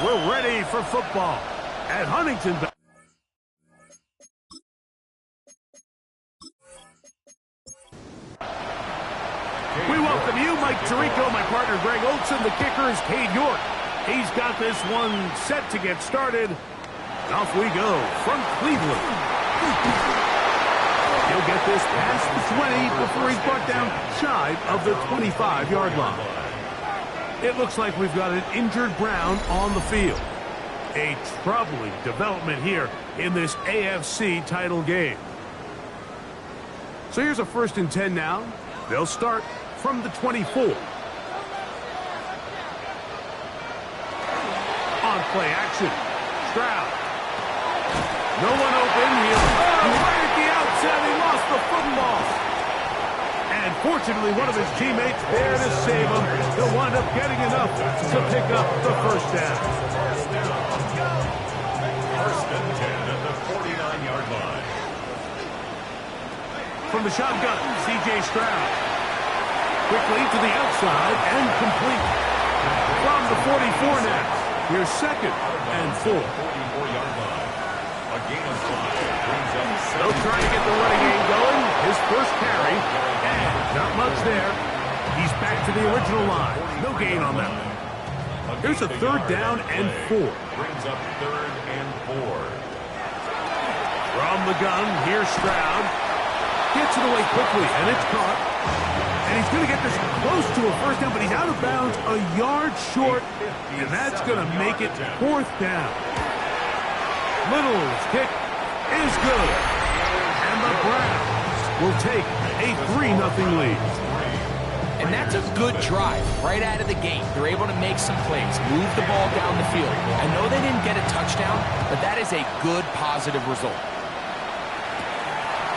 We're ready for football at Huntington. We welcome you, Mike Tirico, my partner Greg Olson. The kicker is Cade York. He's got this one set to get started. Off we go from Cleveland. He'll get this past the 20 before he's brought down shy of the 25-yard line. It looks like we've got an injured Brown on the field. A troubling development here in this AFC title game. So here's a 1st and 10 now. They'll start from the 24. On play action. Stroud. No one open. He's right at the outset. He lost the football. And fortunately, one of his teammates there to save him. He'll wind up getting enough to pick up the 1st down. 1st and 10 at the 49-yard line. From the shotgun, C.J. Stroud. Quickly to the outside and complete. From the 44 now. Here's 2nd and 4. 44-yard line. A gain of 5 brings up. They'll try to get the running game going. His first carry. And not much there. He's back to the original line. No gain on that one. Here's a 3rd down and 4. Brings up 3rd and 4. From the gun, here's Stroud. Gets it away quickly, and it's caught. And he's going to get this close to a 1st down, but he's out of bounds a yard short, and that's going to make it 4th down. Little's kick is good, and the Browns will take a 3-0 lead. And that's a good drive right out of the gate. They're able to make some plays, move the ball down the field. I know they didn't get a touchdown, but that is a good, positive result.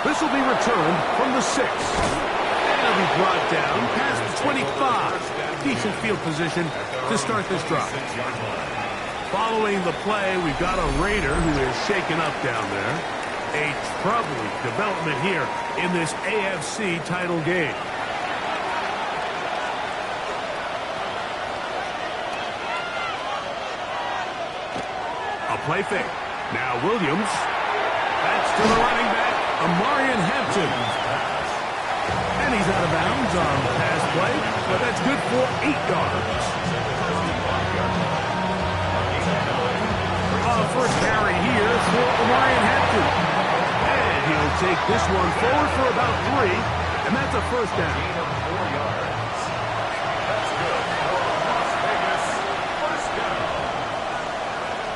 This will be returned from the 6. And it'll be brought down past the 25. Decent field position to start this drive. Following the play, we've got a Raider who is shaken up down there. A troubling development here in this AFC title game. A play fake. Now Williams. That's to the running back, Amarian Hampton. And he's out of bounds on the pass play, but that's good for 8 yards. First carry here for Amarian Hampton. And he'll take this one forward for about 3, and that's a 1st down. That's good for Las Vegas. 1st down.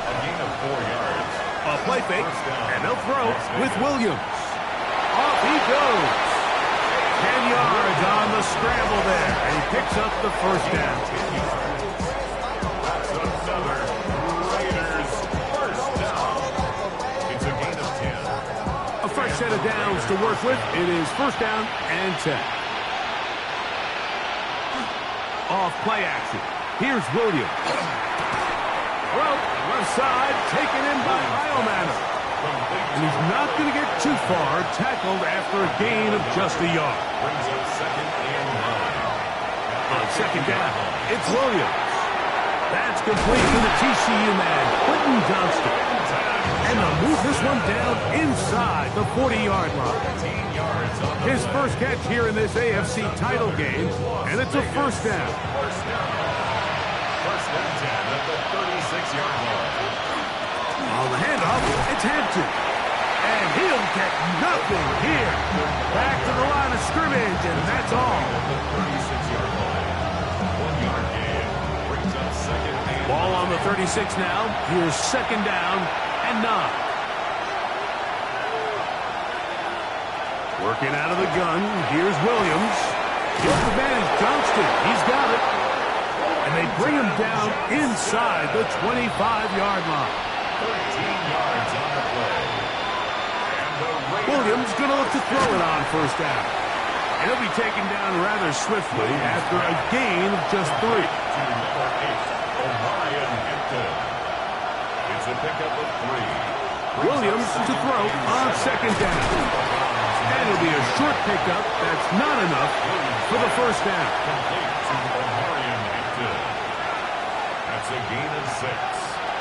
A gain of 4 yards. A play fake, and they'll throw with Williams. Off he goes. 10 yards on the scramble there, and he picks up the 1st down. That's another Raiders 1st down. It's a gain of 10. A fresh set of downs to work with. It is 1st down and 10. Off play action. Here's Williams. Well, left side, taken in by Iomanner. And he's not going to get too far, tackled after a gain of just a yard. Brings up 2nd and 9. On 2nd down, it's Williams. That's complete to the TCU man, Quentin Johnston. And they'll move this one down inside the 40-yard line. His first catch here in this AFC title game, and it's a 1st down. 1st down. 1st and 10 at the 36-yard line. On the handoff, it's Hampton. And he'll get nothing here. Back to the line of scrimmage, and that's all. The 36-yard line. 1-yard gain. Brings up 2nd and Ball on the 36 now. Here's 2nd down and 9. Working out of the gun. Here's Williams. Here's the man is Johnston. He's got it. And they bring him down inside the 25-yard line. 13 yards on the play. And the Raiders Williams going to look to throw it on 1st down. And he'll be taken down rather swiftly after a gain of just 3. to number 8, Amarian Hampton. It's a pickup of 3. Williams to throw on 2nd down. And it'll be a short pickup. That's not enough for the 1st down. Complete to Amarian Hampton. That's a gain of 6.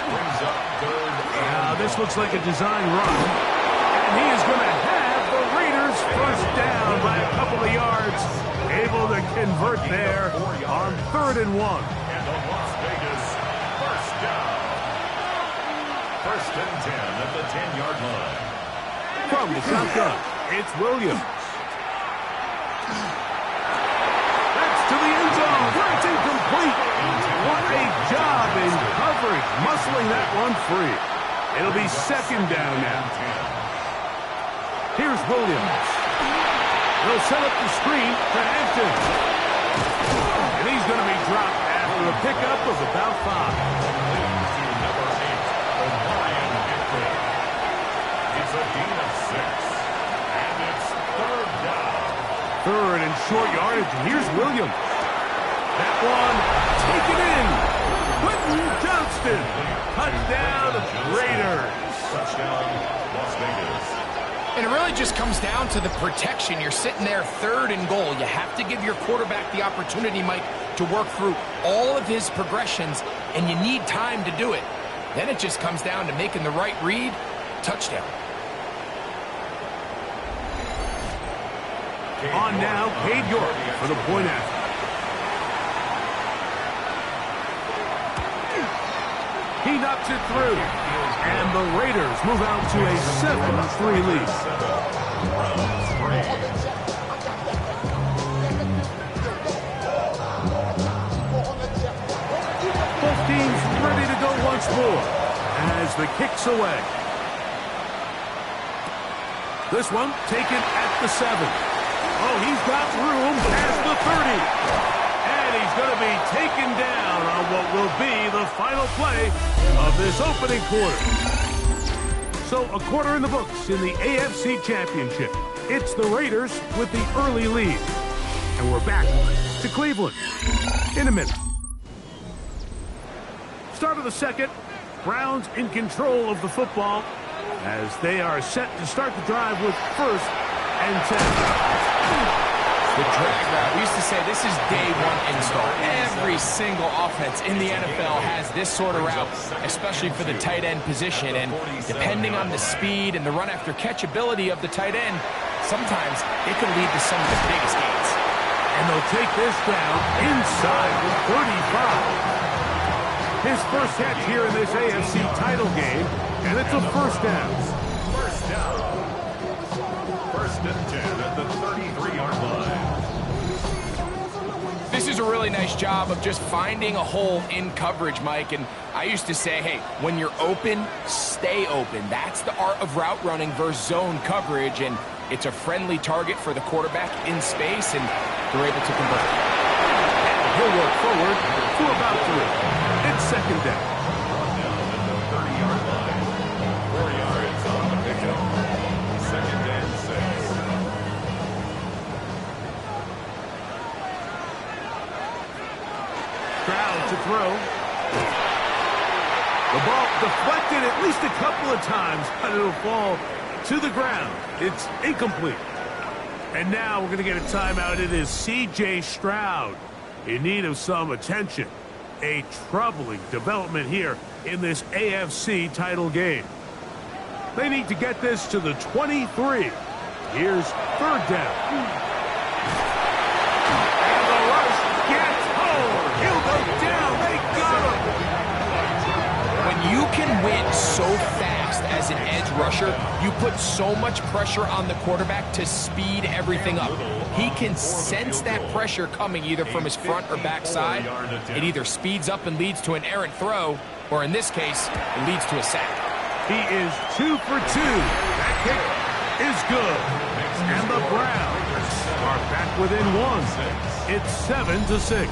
Brings up third. Now, this looks like a design run. And he is going to have the Raiders first down by a couple of yards. Able to convert there on 3rd and 1. And the Las Vegas first down. 1st and 10 at the 10-yard line. From the shotgun, it's Williams. That's to the end zone, where it's incomplete. What a job in coverage, muscling that one free. It'll be 2nd down now. Here's Williams. He'll set up the screen to Hampton. And he's going to be dropped after a pickup of about 5. It's a gain of 6. And it's 3rd down. 3rd and short yardage. Here's Williams. That one taken in. Quentin Johnston. Touchdown Raiders. Touchdown Las Vegas. And it really just comes down to the protection. You're sitting there 3rd and goal. You have to give your quarterback the opportunity, Mike, to work through all of his progressions, and you need time to do it. Then it just comes down to making the right read. Touchdown. On now, Cade York for the point after. He knocks it through. And the Raiders move out to a 7-3 lead. Both teams ready to go once more as the kick's away. This one taken at the 7. Oh, he's got room past the 30. And he's going to be taken down on what will be the final play of this opening quarter. So a quarter in the books in the AFC Championship. It's the Raiders with the early lead. And we're back to Cleveland in a minute. Start of the 2nd. Browns in control of the football as they are set to start the drive with 1st and 10. The drag route, we used to say this is day 1 install. Every single offense in the NFL has this sort of route, especially for the tight end position. And depending on the speed and the run after catch ability of the tight end, sometimes it can lead to some of the biggest gains. And they'll take this down inside the 35. His first catch here in this AFC title game, and it's a 1st down. 1st down. 1st and 10 at the 33-yard line. This is a really nice job of just finding a hole in coverage, Mike. And I used to say, hey, when you're open, stay open. That's the art of route running versus zone coverage. And it's a friendly target for the quarterback in space, and they're able to convert. And he'll work forward to about 3. It's 2nd down. Down at the 30-yard line. 4 yards on the pickup. 2nd and 6. Stroud to throw. The ball deflected at least a couple of times, but it'll fall to the ground. It's incomplete. And now we're going to get a timeout. It is C.J. Stroud in need of some attention. A troubling development here in this AFC title game. They need to get this to the 23. Here's 3rd down. And the rush gets home. He'll go down. They got him. When you can win so fast as an edge rusher, you put so much pressure on the quarterback to speed everything up. He can sense that pressure coming either from his front or back side. It either speeds up and leads to an errant throw, or in this case, it leads to a sack. He is 2 for 2. That kick is good. And the Browns are back within 1. It's 7-6.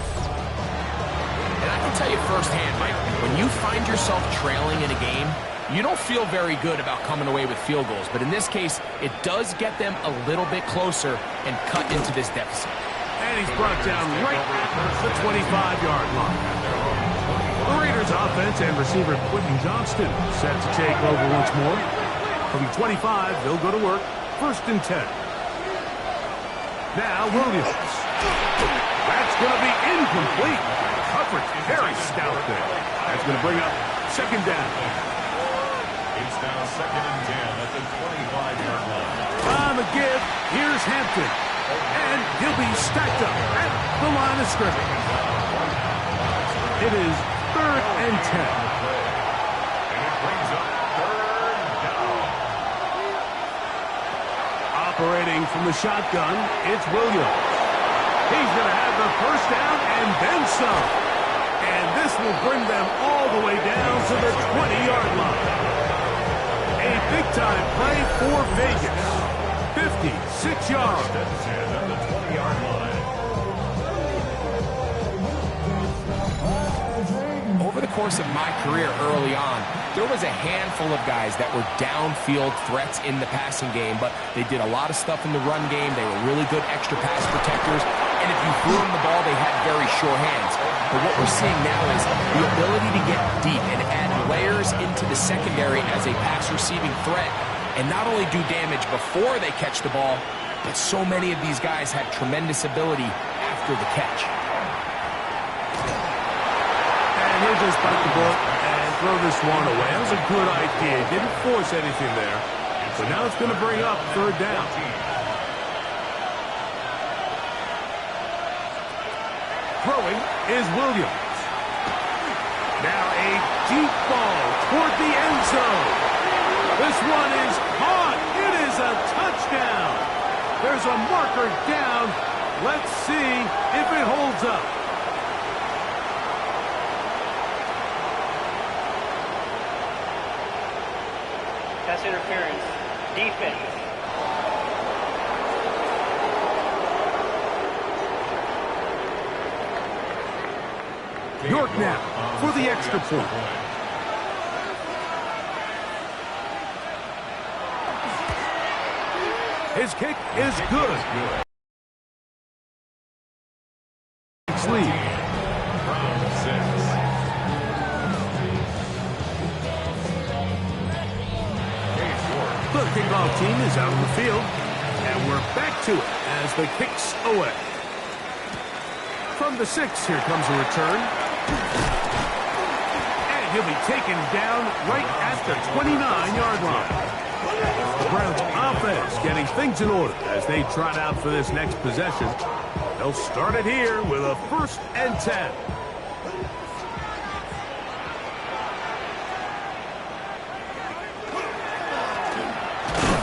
And I can tell you firsthand, Mike, when you find yourself trailing in a game, you don't feel very good about coming away with field goals. But in this case, it does get them a little bit closer and cut into this deficit. And he's brought down right at the 25-yard line. The Raiders offense and receiver Quentin Johnston set to take over once more. From the 25, they'll go to work. 1st and 10. Now Williams. That's going to be incomplete. Coverage very stout there. That's going to bring up Second down. It's now 2nd and 10 at the 25-yard line. On the give, here's Hampton. And he'll be stacked up at the line of scrimmage. It is 3rd and 10. And it brings up 3rd down. Operating from the shotgun, it's Williams. He's going to have the first down and then some. And this will bring them all the way down to the 20-yard line. A big-time play for Vegas. 56 yards. At the 20-yard line. Over the course of my career early on, there was a handful of guys that were downfield threats in the passing game, but they did a lot of stuff in the run game. They were really good extra pass protectors, and if you threw them the ball, they had very sure hands. But what we're seeing now is the ability to get deep and add layers into the secondary as a pass-receiving threat, and not only do damage before they catch the ball, but so many of these guys have tremendous ability after the catch. And he'll just bite the bullet and throw this one away. That was a good idea. Didn't force anything there. So now it's going to bring up 3rd down. Throwing is Williams. Now a deep ball toward the end zone. This one is caught. It is a touchdown. There's a marker down. Let's see if it holds up. Pass interference. Defense. York now for the extra point. His kick is good. Lead. From 6. The kickoff team is out on the field, and we're back to it as the kick's away. From the 6, here comes a return. And he'll be taken down right at the 29-yard line. The Browns offense getting things in order as they trot out for this next possession. They'll start it here with a 1st and 10.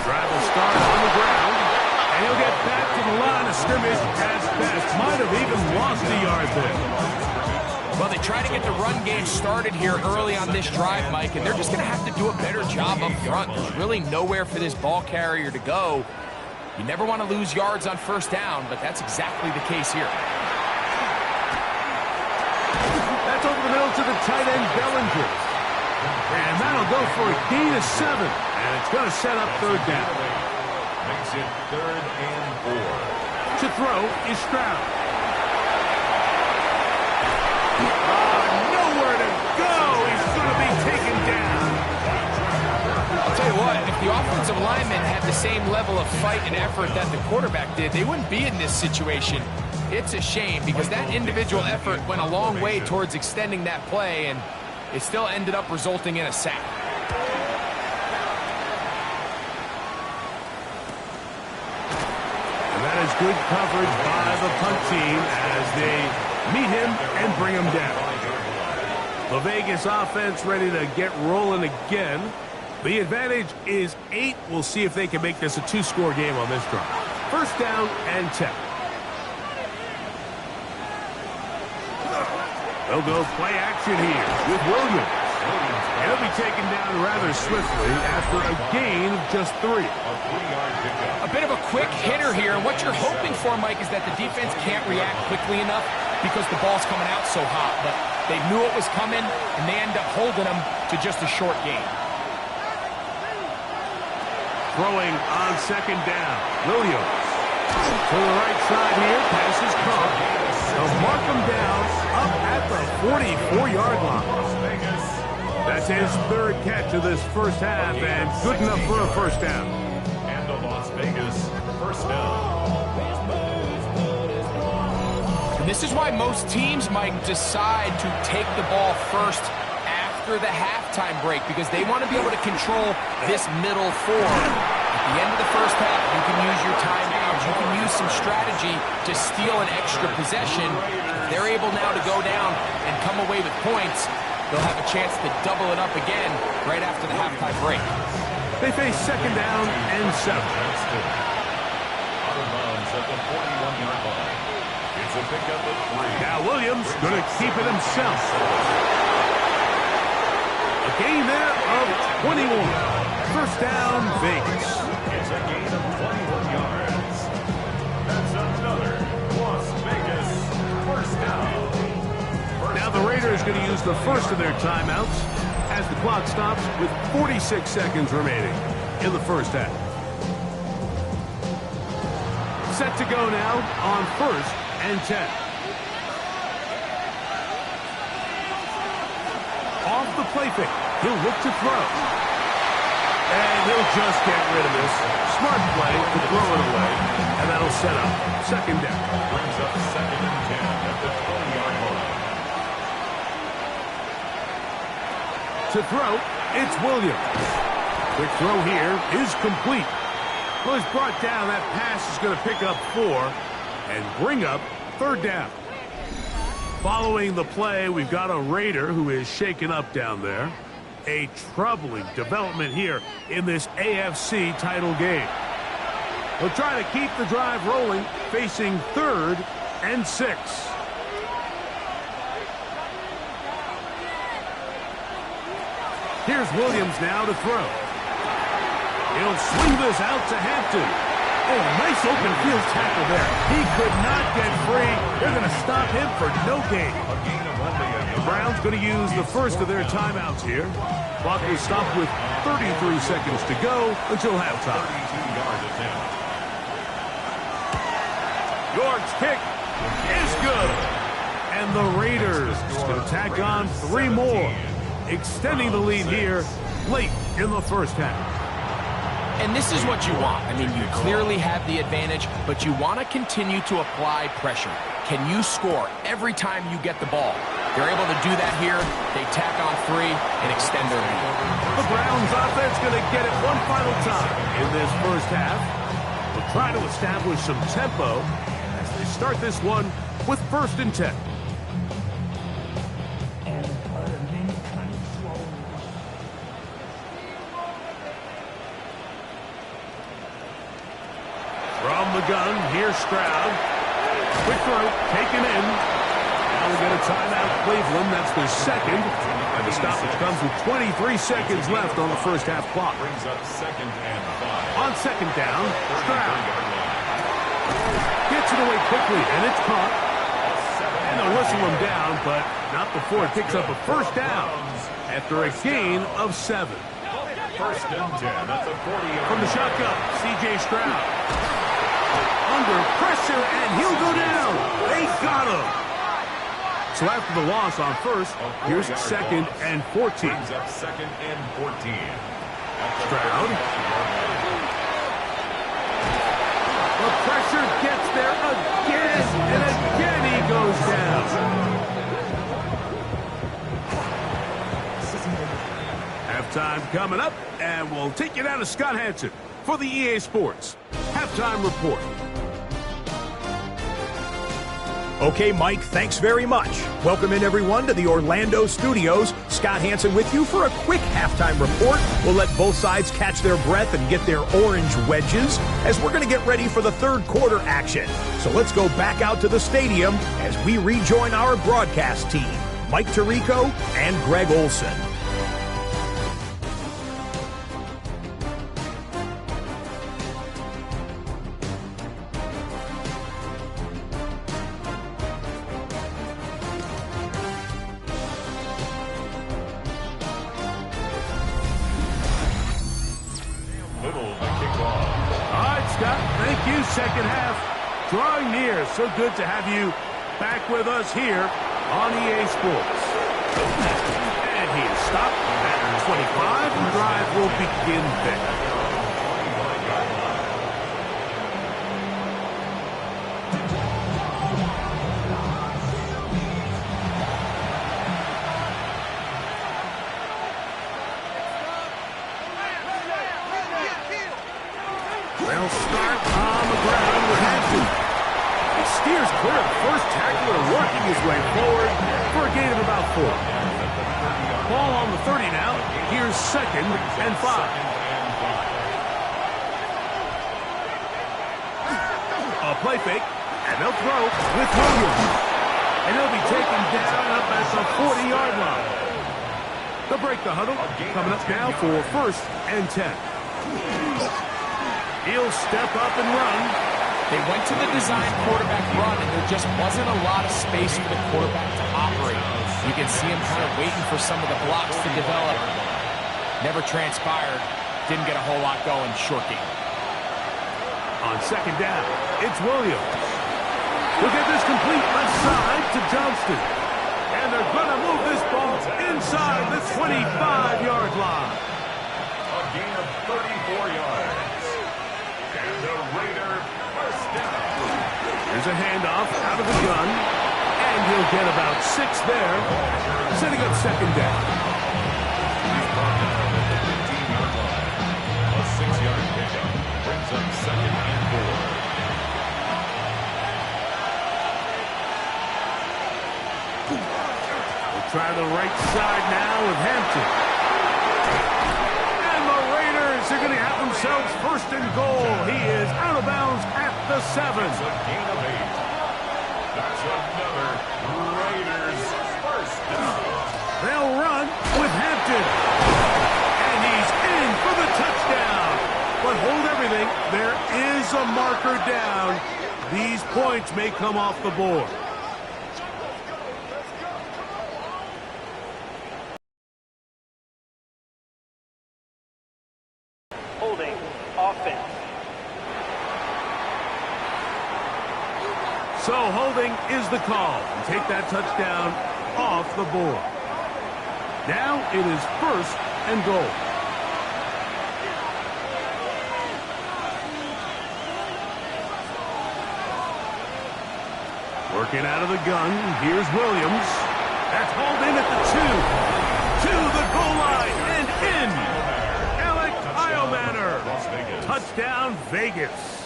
Drive will start on the ground, and he'll get back to the line of scrimmage as best. Might have even lost a yard there. Well, they try to get the run game started here early on this drive, Mike, and they're just going to have to do a better job up front. There's really nowhere for this ball carrier to go. You never want to lose yards on 1st down, but that's exactly the case here. That's over the middle to the tight end, Bellinger. And that'll go for a gain of 7. And it's going to set up 3rd down. Makes it 3rd and 4. To throw is Stroud. Nowhere to go. He's going to be taken down. I'll tell you what, if the offensive linemen had the same level of fight and effort that the quarterback did, they wouldn't be in this situation. It's a shame because that individual effort went a long way towards extending that play, and it still ended up resulting in a sack. And that is good coverage by the punt team as they meet him and bring him down. The Vegas offense ready to get rolling again. The advantage is 8. We'll see if they can make this a 2-score game on this drive. 1st down and 10. They'll go play action here with Williams. And he'll be taken down rather swiftly after a gain of just 3. A bit of a quick hitter here, and what you're hoping for, Mike, is that the defense can't react quickly enough because the ball's coming out so hot. But they knew it was coming, and they end up holding them to just a short gain. Throwing on 2nd down. Williams to the right side here. Pass is caught. They'll mark him down up at the 44-yard line. That's his 3rd catch of this 1st half, and good enough for a 1st down. And a Las Vegas 1st down. And this is why most teams, Mike, decide to take the ball first after the halftime break because they want to be able to control this middle four. At the end of the first half, you can use your timeouts. You can use some strategy to steal an extra possession. If they're able now to go down and come away with points, they'll have a chance to double it up again right after the halftime break. They face second down and 7. Out of bounds at the 41-yard line. It's a pickup of 3. Now Williams going to keep it himself. A gain there of 21. First down, Vegas. It's a gain of 21 yards. That's another Las Vegas first down. Now the Raiders going to use the first of their timeouts as the clock stops with 46 seconds remaining in the first half. Set to go now on first and 10. Off the play fake. He'll look to throw. And he'll just get rid of this. Smart play to throw it away. And that'll set up second down. Brings up second and 10 at the 20-yard line. To throw, it's Williams. Quick throw here is complete. Well, he's brought down. That pass is going to pick up 4 and bring up third down. Following the play, we've got a Raider who is shaken up down there. A troubling development here in this AFC title game. They'll try to keep the drive rolling, facing third and 6. Here's Williams now to throw. He'll swing this out to Hampton. Oh, nice open field tackle there. He could not get free. They're going to stop him for no gain. The Browns going to use the first of their timeouts here. Clock will stop with 33 seconds to go until halftime. 32-yard attempt. York's kick is good. And the Raiders going to tack on 3 more, extending the lead here late in the first half. And this is what you want. I mean, you clearly have the advantage, but you want to continue to apply pressure. Can you score every time you get the ball? They're able to do that here. They tack on 3 and extend their lead. The Browns offense going to get it one final time in this first half. They'll try to establish some tempo as they start this one with first and 10. From the gun, here's Stroud. Quick throw, taken in. Now we get a timeout, Cleveland. That's their second. And the stoppage comes with 23 seconds left on the first half clock. Brings up second and 5. On second down, Stroud gets it away quickly, and it's caught. And they'll whistle him down, but not before it picks up a first down after a gain of 7. First and 10 at the 40-yard From the shotgun, C.J. Stroud. Under pressure, and he'll go down. They got him. So after the loss on first, here's second and 14. Brings up second and 14. Stroud. The pressure gets there again, and again he goes down. Halftime coming up, and we'll take you down to Scott Hanson for the EA Sports Halftime Report. Okay, Mike, thanks very much. Welcome in, everyone, to the Orlando studios. Scott Hanson with you for a quick halftime report. We'll let both sides catch their breath and get their orange wedges as we're going to get ready for the third quarter action. So let's go back out to the stadium as we rejoin our broadcast team, Mike Tirico and Greg Olson. Second half drawing near. So good to have you back with us here on EA Sports. And he is stopped at 25. The drive will begin there. They'll start on the ground with Hampton. He steers clear of the first tackler, working his way forward for a gain of about 4. Ball on the 30 now. Here's 2nd and 5. A play fake, and they'll throw with Williams. And he'll be taken down up at the 40-yard line. They'll break the huddle, coming up now for 1st and 10. He'll step up and run. They went to the design quarterback run, and there just wasn't a lot of space for the quarterback to operate. You can see him kind of waiting for some of the blocks to develop. Never transpired. Didn't get a whole lot going. Short game. On 2nd down, it's Williams. We'll get this complete left side to Johnston. And they're going to move this ball inside the 25-yard line. A gain of 34 yards. And the Raider first down. Here's a handoff out of the gun. And he'll get about 6 there, setting up 2nd down. He's brought down at the 15-yard line. A 6-yard pickup brings up 2nd and 4. Try the right side now with Hampton. And the Raiders are going to have themselves 1st and goal. He is out of bounds at the 7. That's a gain of 8. That's another Raiders first down. They'll run with Hampton. And he's in for the touchdown. But hold everything. There is a marker down. These points may come off the board. Holding. Offense. So holding is the call. Take that touchdown off the board. Now it is 1st and goal. Working out of the gun. Here's Williams. That's hauled in at the 2. To the goal line and in. Alec Iomanner. Touchdown, Vegas.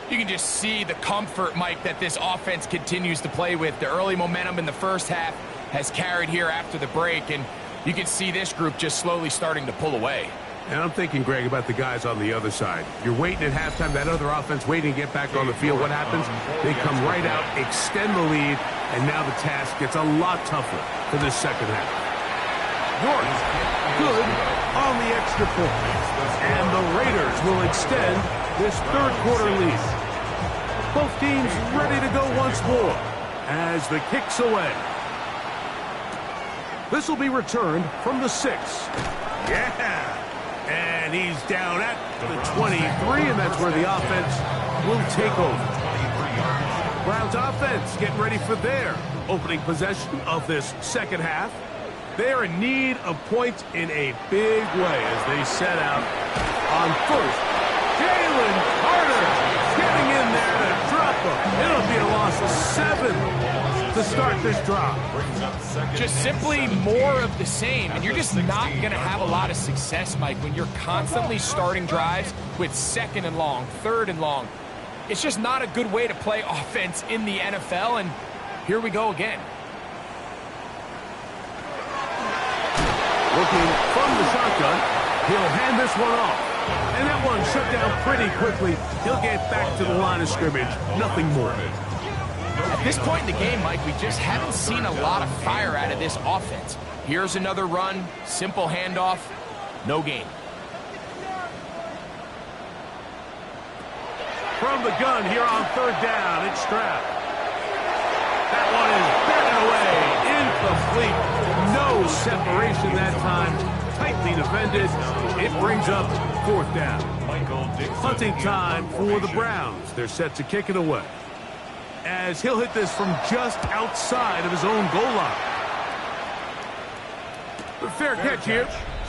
You can just see the comfort, Mike, that this offense continues to play with. The early momentum in the first half has carried here after the break, and you can see this group just slowly starting to pull away. And I'm thinking, Greg, about the guys on the other side. You're waiting at halftime, that other offense waiting to get back on the field. What happens? They come right out, extend the lead, and now the task gets a lot tougher for this 2nd half. York, good on the extra point. And the Raiders will extend this 3rd quarter lead. Both teams ready to go once more as the kick's away. This will be returned from the 6. Yeah! And he's down at the 23, and that's where the offense will take over. Browns offense getting ready for their opening possession of this 2nd half. They're in need of points in a big way as they set out on 1st. Jalen Carter getting in there to drop them. It'll be a loss of 7 to start this drive. Just simply more of the same, and you're just not going to have a lot of success, Mike, when you're constantly starting drives with 2nd and long, 3rd and long. It's just not a good way to play offense in the NFL, and here we go again. Looking from the shotgun, he'll hand this one off. And that one shut down pretty quickly. He'll get back to the line of scrimmage. Nothing more. At this point in the game, Mike, we just haven't seen a lot of fire out of this offense. Here's another run, simple handoff, no gain. From the gun here on 3rd down, it's Stroud. That one is batted away, incomplete. No separation that time, tightly defended. It brings up 4th down. Hunting time for the Browns. They're set to kick it away, as he'll hit this from just outside of his own goal line. The fair catch here,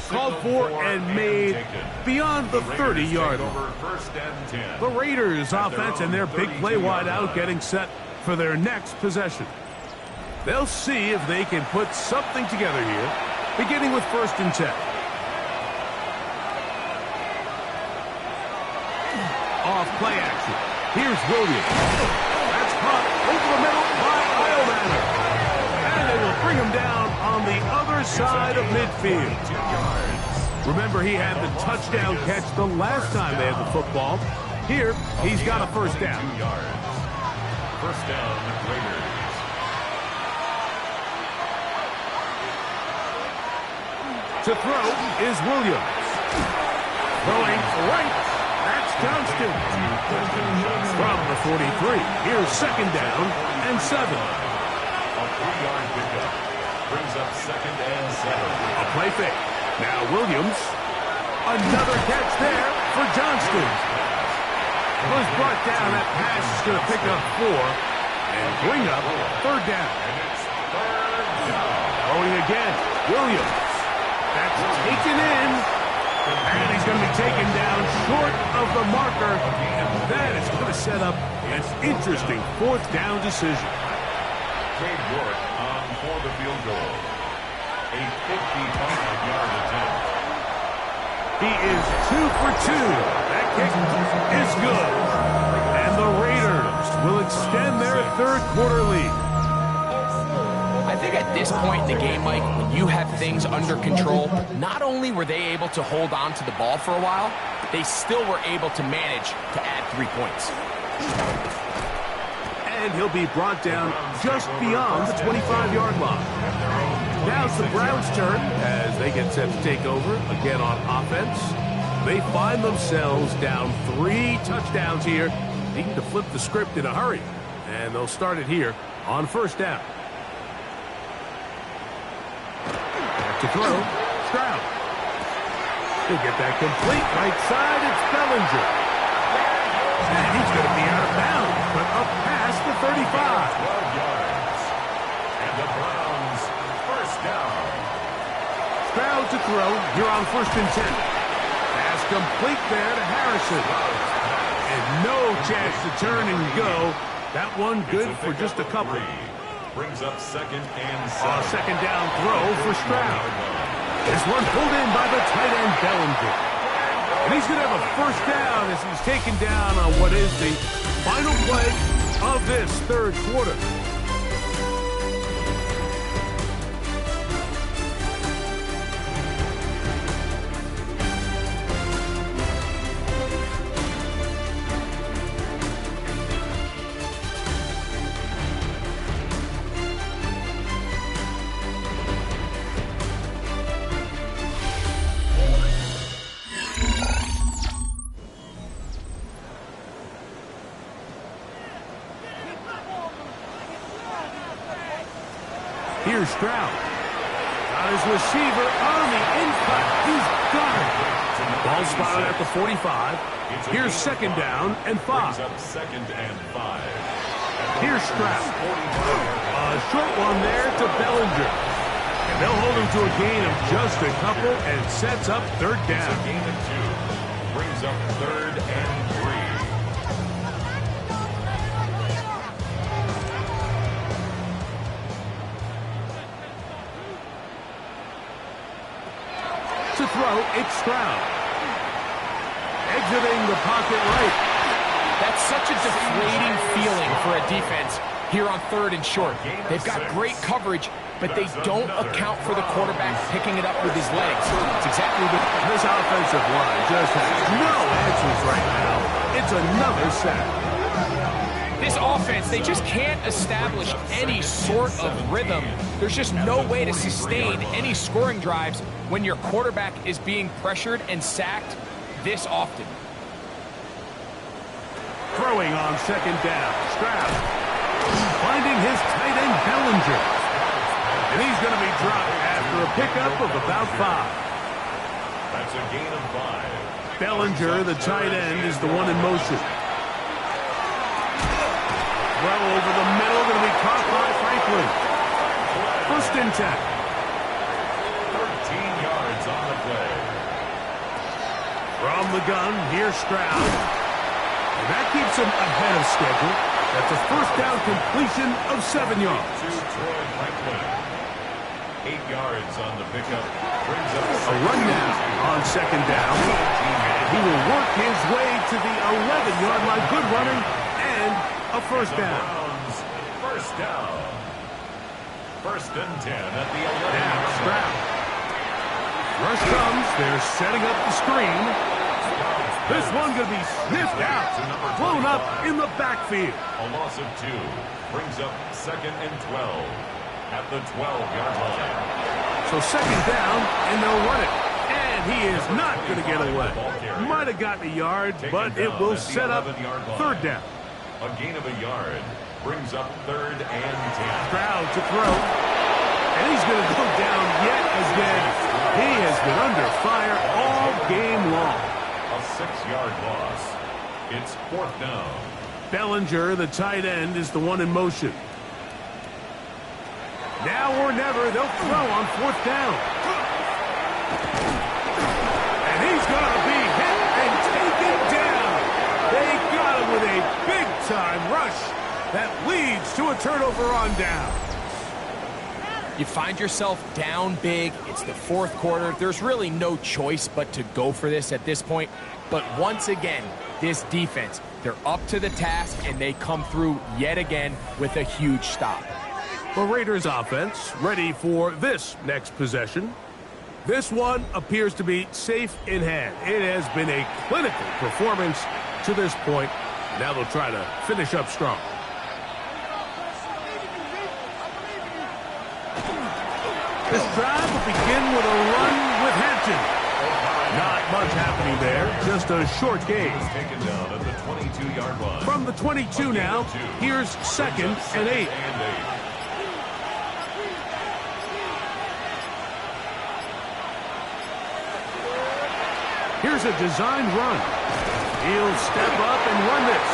called for and made beyond the 30-yard line. The Raiders offense and their big play wide out getting set for their next possession. They'll see if they can put something together here, beginning with 1st and 10. play action. Here's Williams. That's caught over the middle by Iomanner. And they will bring him down on the other side of midfield. Remember, he had the touchdown catch the last time they had the football. Here, he's got a first down. First down, Raiders. To throw is Williams. Throwing right. That's Johnston. From the 43. Here's second down and 7. A 3-yard pickup. Brings up second and 7. A play fake. Now Williams. Another catch there for Johnston. Was brought down. That pass is going to pick up 4 and bring up third down. Throwing again. Williams. That's taken in. And he's going to be taken down short of the marker. And that is going to set up an interesting fourth down decision. Cade York on for the field goal. A 55-yard attempt. He is 2 for 2. That kick is good. And the Raiders will extend their third quarter lead. I think at this point in the game, Mike, when you have things under control, not only were they able to hold on to the ball for a while, they still were able to manage to add 3 points. And he'll be brought down just beyond the 25-yard line. Now it's the Browns' turn as they get set to take over again on offense. They find themselves down 3 touchdowns here, needing to flip the script in a hurry. And they'll start it here on first down. To throw, Stroud. He'll get that complete. Right side, it's Bellinger. And he's going to be out of bounds, but up past the 35. 12 yards. And the Browns, first down. Stroud to throw. You're on first and 10. Pass complete there to Harrison. And no chance to turn and go. That one good for just a couple. Brings up second and 7. Second down throw for Stroud. This one pulled in by the tight end Bellinger. And he's going to have a first down as he's taken down on what is the final play of this third quarter. Here's Stroud. Got his receiver on the in-cut. He's got it. Ball spotted at the 45. Here's second down and 5. Second and 5. Here's Stroud. A short one there to Bellinger. And they'll hold him to a gain of just a couple and sets up third down. Gain of 2. Brings up third and 3. To throw, it's Stroud. Exiting the pocket right. That's such a deflating feeling for a defense here on third and short. They've got great coverage, but they don't account for the quarterback picking it up with his legs. It's exactly what This offensive line just has no answers right now. It's another sack. this offense, they just can't establish any sort of rhythm. There's just no way to sustain any scoring drives when your quarterback is being pressured and sacked this often. Throwing on second down. Stroud finding his tight end Bellinger. And he's going to be dropped after a pickup of about 5. That's a gain of 5. Bellinger, the tight end, is the one in motion. Throw over the middle, going to be caught by Franklin. First and 10. 13 yards on the play. From the gun, here's Stroud. And that keeps him ahead of schedule. That's a first down completion of 7 yards. To Troy Franklin. 8 yards on the pickup. Brings up A run now on second down. And he will work his way to the 11-yard line. Good running and a first down. Browns, first down. First and 10 at the 11. Now Stroud. Rush comes. They're setting up the screen. This one going to be sniffed out. Blown up in the backfield. A loss of 2. Brings up second and 12 at the 12-yard line. So second down, and they'll run it. And he is not going to get away. Might have gotten a yard, but it will set up third down. A gain of a yard brings up third and 10. Stroud to throw. And he's going to go down yet again. He has been under fire all game long. A 6-yard loss. It's fourth down. Bellinger, the tight end, is the one in motion. Now or never, they'll throw on fourth down. And he's going to be hit and taken down. They got him with a big-time rush that leads to a turnover on down. You find yourself down big. It's the fourth quarter. There's really no choice but to go for this at this point. But once again, this defense, they're up to the task, and they come through yet again with a huge stop. The Raiders offense ready for this next possession. This one appears to be safe in hand. It has been a clinical performance to this point. Now they'll try to finish up strong. This drive will begin with a run with Hampton. Not much happening there, just a short gain. Taken down at the 22-yard line. From the 22 now, here's second and 8. Here's a designed run. He'll step up and run this.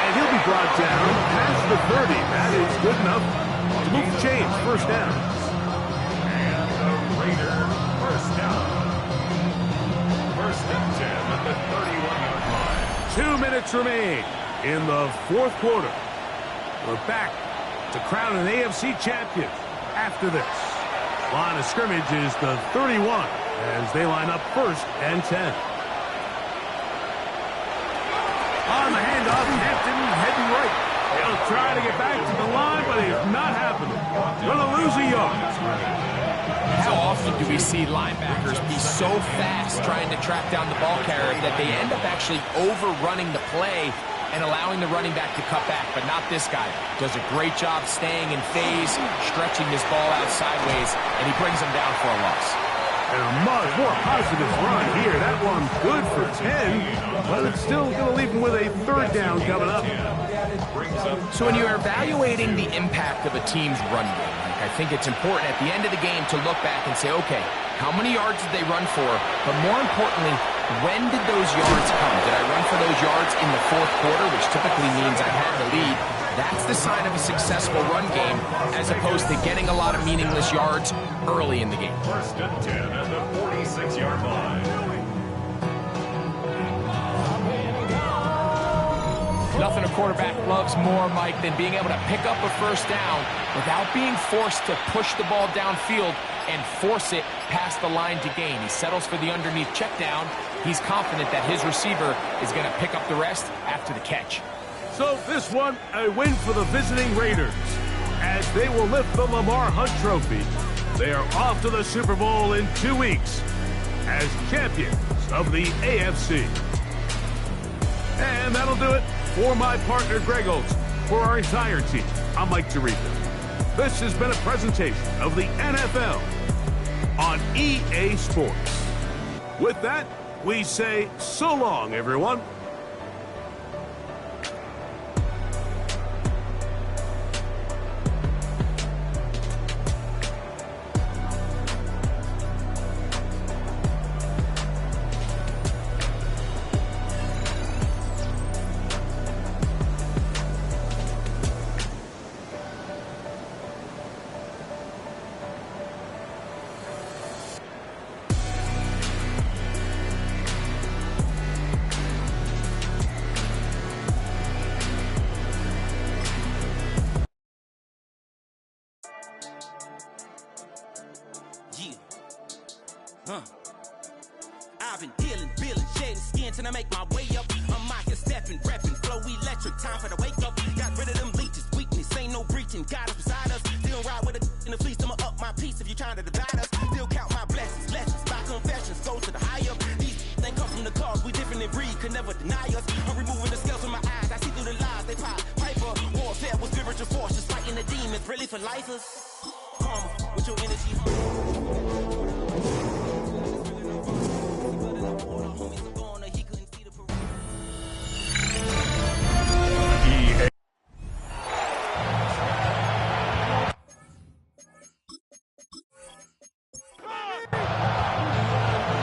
And he'll be brought down past the 30. That is good enough to move the chains. First down. And the Raider first down. First and 10 at the 31-yard line. 2 minutes remain in the fourth quarter. We're back to crown an AFC champion after this. Line of scrimmage is the 31 as they line up first and 10. On the handoff, Hampton heading right. He'll try to get back to the line, but it's not happening. Going to lose a yard. How often do we see linebackers be so fast trying to track down the ball carrier that they end up actually overrunning the play and allowing the running back to cut back? But not this guy. Does a great job staying in phase, stretching this ball out sideways, and he brings him down for a loss. And a much more positive run here. That one good for 10, but it's still going to leave him with a third down coming up. So when you're evaluating the impact of a team's run game, I think it's important at the end of the game to look back and say, okay, how many yards did they run for? But more importantly, when did those yards come? Did I run for those yards in the fourth quarter, which typically means I had the lead? That's the sign of a successful run game, as opposed to getting a lot of meaningless yards early in the game. First and 10 at the 46-yard line. Nothing a quarterback loves more, Mike, than being able to pick up a first down without being forced to push the ball downfield and force it past the line to gain. He settles for the underneath check down. He's confident that his receiver is going to pick up the rest after the catch. So this one, a win for the visiting Raiders, as they will lift the Lamar Hunt Trophy. They are off to the Super Bowl in 2 weeks as champions of the AFC. And that'll do it for my partner, Greg Olson. For our entire team, I'm Mike Tirico. This has been a presentation of the NFL on EA Sports. With that, we say so long, everyone. Yeah. I've been dealing, shedding skin till I make my way up. I'm out here stepping, repping, flow electric, time for the wake up. Got rid of them leeches, weakness, ain't no breaching. Got us beside us, still ride with a in the fleece. I'ma up my piece if you trying to divide us. Still count my blessings, lessons, by confessions, go to the high up. These ain't come from the cause, we different in breed, could never deny us. I'm removing the scales from my eyes, I see through the lies, they pop. Piper, warfare with spiritual force, just fighting the demons, really for lifers. Karma, with your energy,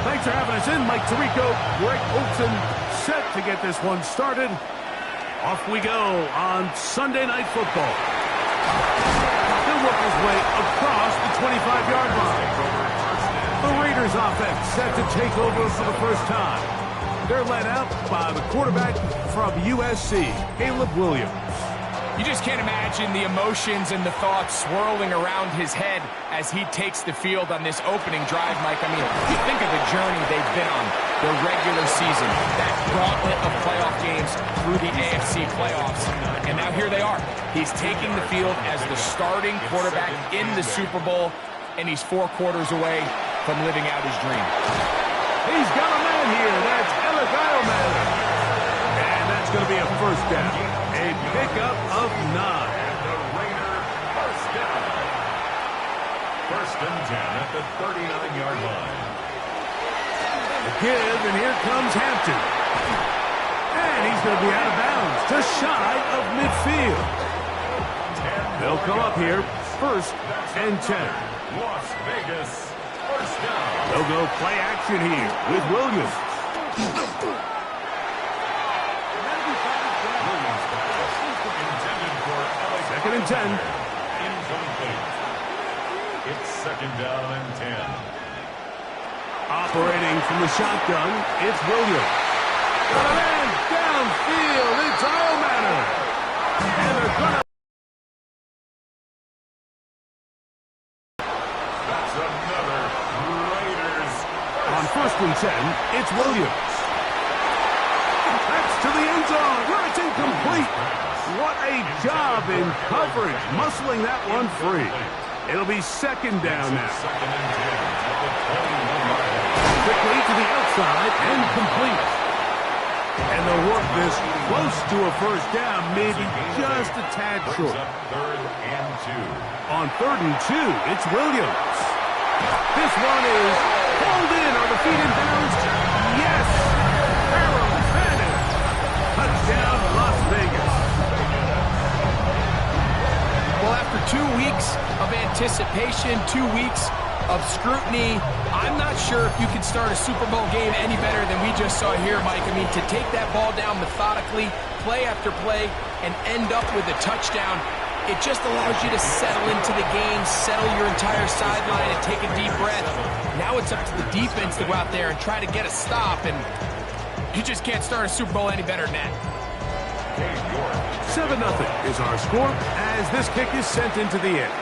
Thanks for having us in, Mike Tirico, Greg Olson, set to get this one started. Off we go on Sunday Night Football. He'll work his way across the 25-yard line. The Raiders offense set to take over for the first time. They're led out by the quarterback from USC, Caleb Williams. You just can't imagine the emotions and the thoughts swirling around his head as he takes the field on this opening drive, Mike. I mean, you think of the journey they've been on, the regular season, that gauntlet of playoff games through the AFC playoffs, and now here they are. He's taking the field as the starting quarterback in the Super Bowl, and he's 4 quarters away from living out his dream. He's got a man here. That's Ggggg. And that's going to be a first down. A pickup of 9. And the Raider first down. First and 10 at the 39-yard line. The give, and here comes Hampton. And he's going to be out of bounds, just shy of midfield. They'll come up here, first and 10. Las Vegas, first down. They'll go play action here with Williams. Second and 10. Incomplete. It's second down and 10. Operating from the shotgun, it's Williams. Got a man downfield. It's Iomanner. And they're going to... That's another Raiders. On first and 10, it's Williams. That's to the end zone, where it's incomplete. What a job in coverage, muscling that one free. It'll be second down now. Second and 10 at the 21-yard line. Quickly to the outside and complete. And they'll work this close to a first down, maybe just a tad short. Up third and 2. On third and 2, it's Williams. This one is pulled in. Are the feet in bounds? Yes! Barrel Bannon. Touchdown, Las Vegas. Well, after 2 weeks of anticipation, 2 weeks of scrutiny, I'm not sure if you can start a Super Bowl game any better than we just saw here, Mike. I mean, to take that ball down methodically, play after play, and end up with a touchdown, it just allows you to settle into the game, settle your entire sideline, and take a deep breath. Now it's up to the defense to go out there and try to get a stop, and you just can't start a Super Bowl any better than that. 7-0 is our score as this kick is sent into the air.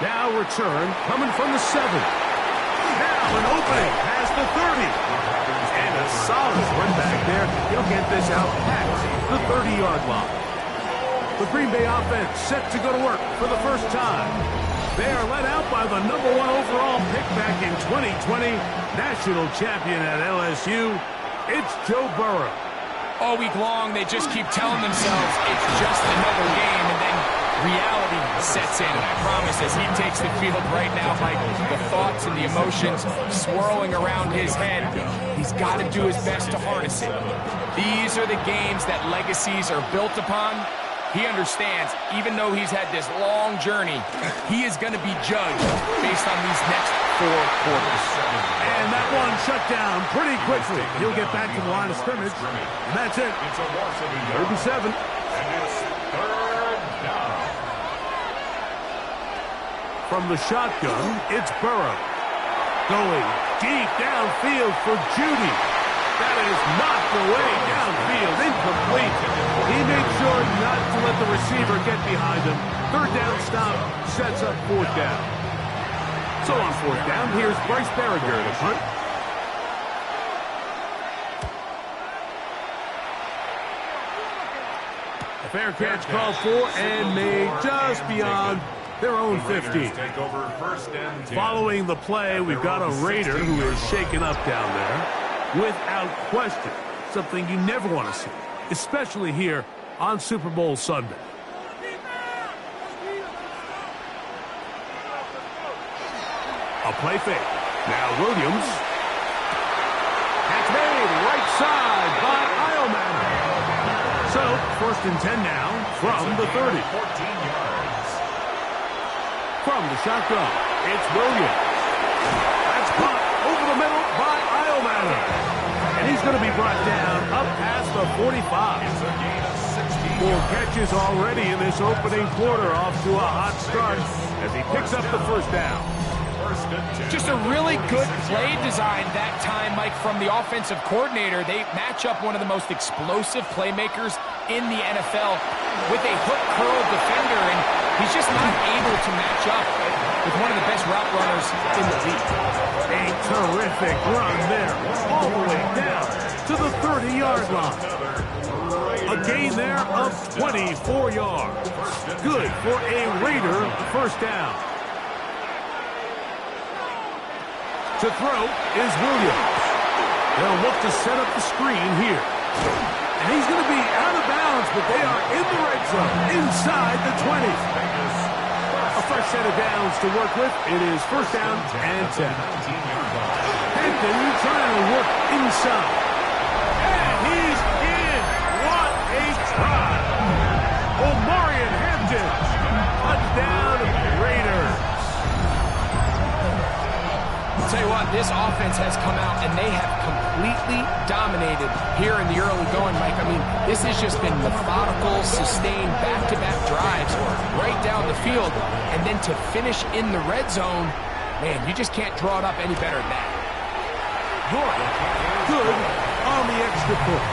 Now return coming from the 7. Now an opening past the 30. And a solid run back there. He'll get this out past the 30-yard line. The Green Bay offense set to go to work for the first time. They are led out by the #1 overall pick back in 2020, national champion at LSU. It's Joe Burrow. All week long, they just keep telling themselves it's just another game, and then reality sets in. And I promise, as he takes the field right now, Mike, the thoughts and the emotions swirling around his head, he's got to do his best to harness it. These are the games that legacies are built upon. He understands, even though he's had this long journey, he is going to be judged based on these next 4 quarters. And that one shut down pretty quickly. He'll get back to the line of scrimmage, and that's it. It's a varsity 3rd and 7. And it's third down. From the shotgun, it's Burrow. Going deep downfield for Judy. That is knocked away downfield, incomplete. He made sure not to let the receiver get behind him. Third down stop sets up fourth down. So on fourth down, here's Bryce Berriger to punt. A fair catch called for and made just beyond their own 15. Following the play, we've got a Raider who is shaken up down there. Without question, something you never want to see, especially here on Super Bowl Sunday. A play fake. Now Williams. Catch made right side by Iomanner. So, first and 10 now from the 30. 14 yards. From the shotgun, it's Williams. That's caught over the middle by Iomanner. And he's going to be brought down up past the 45. It's a gain of 16 4 yards. catches already in this opening quarter, off to a hot start as he picks up the first down. Just a really good play design that time, Mike, from the offensive coordinator. They match up one of the most explosive playmakers in the NFL with a hook curl defender, and he's just not able to match up with one of the best route runners in the league. A terrific run there, all the way down to the 30-yard line. A gain there of 24 yards. Good for a Raider first down. To throw is Williams. They'll look to set up the screen here. And he's going to be out of bounds, but they are in the red zone, inside the 20. A fresh set of downs to work with. It is first down and 10. Hampton trying to work inside. And he's in. What a try. Omarion Hampton. Touchdown, Raiders. I'll tell you what, this offense has come out and they have completely dominated here in the early going, Mike. I mean, this has just been methodical, sustained, back-to-back drives right down the field. And then to finish in the red zone, man, you just can't draw it up any better than that. Good on the extra point.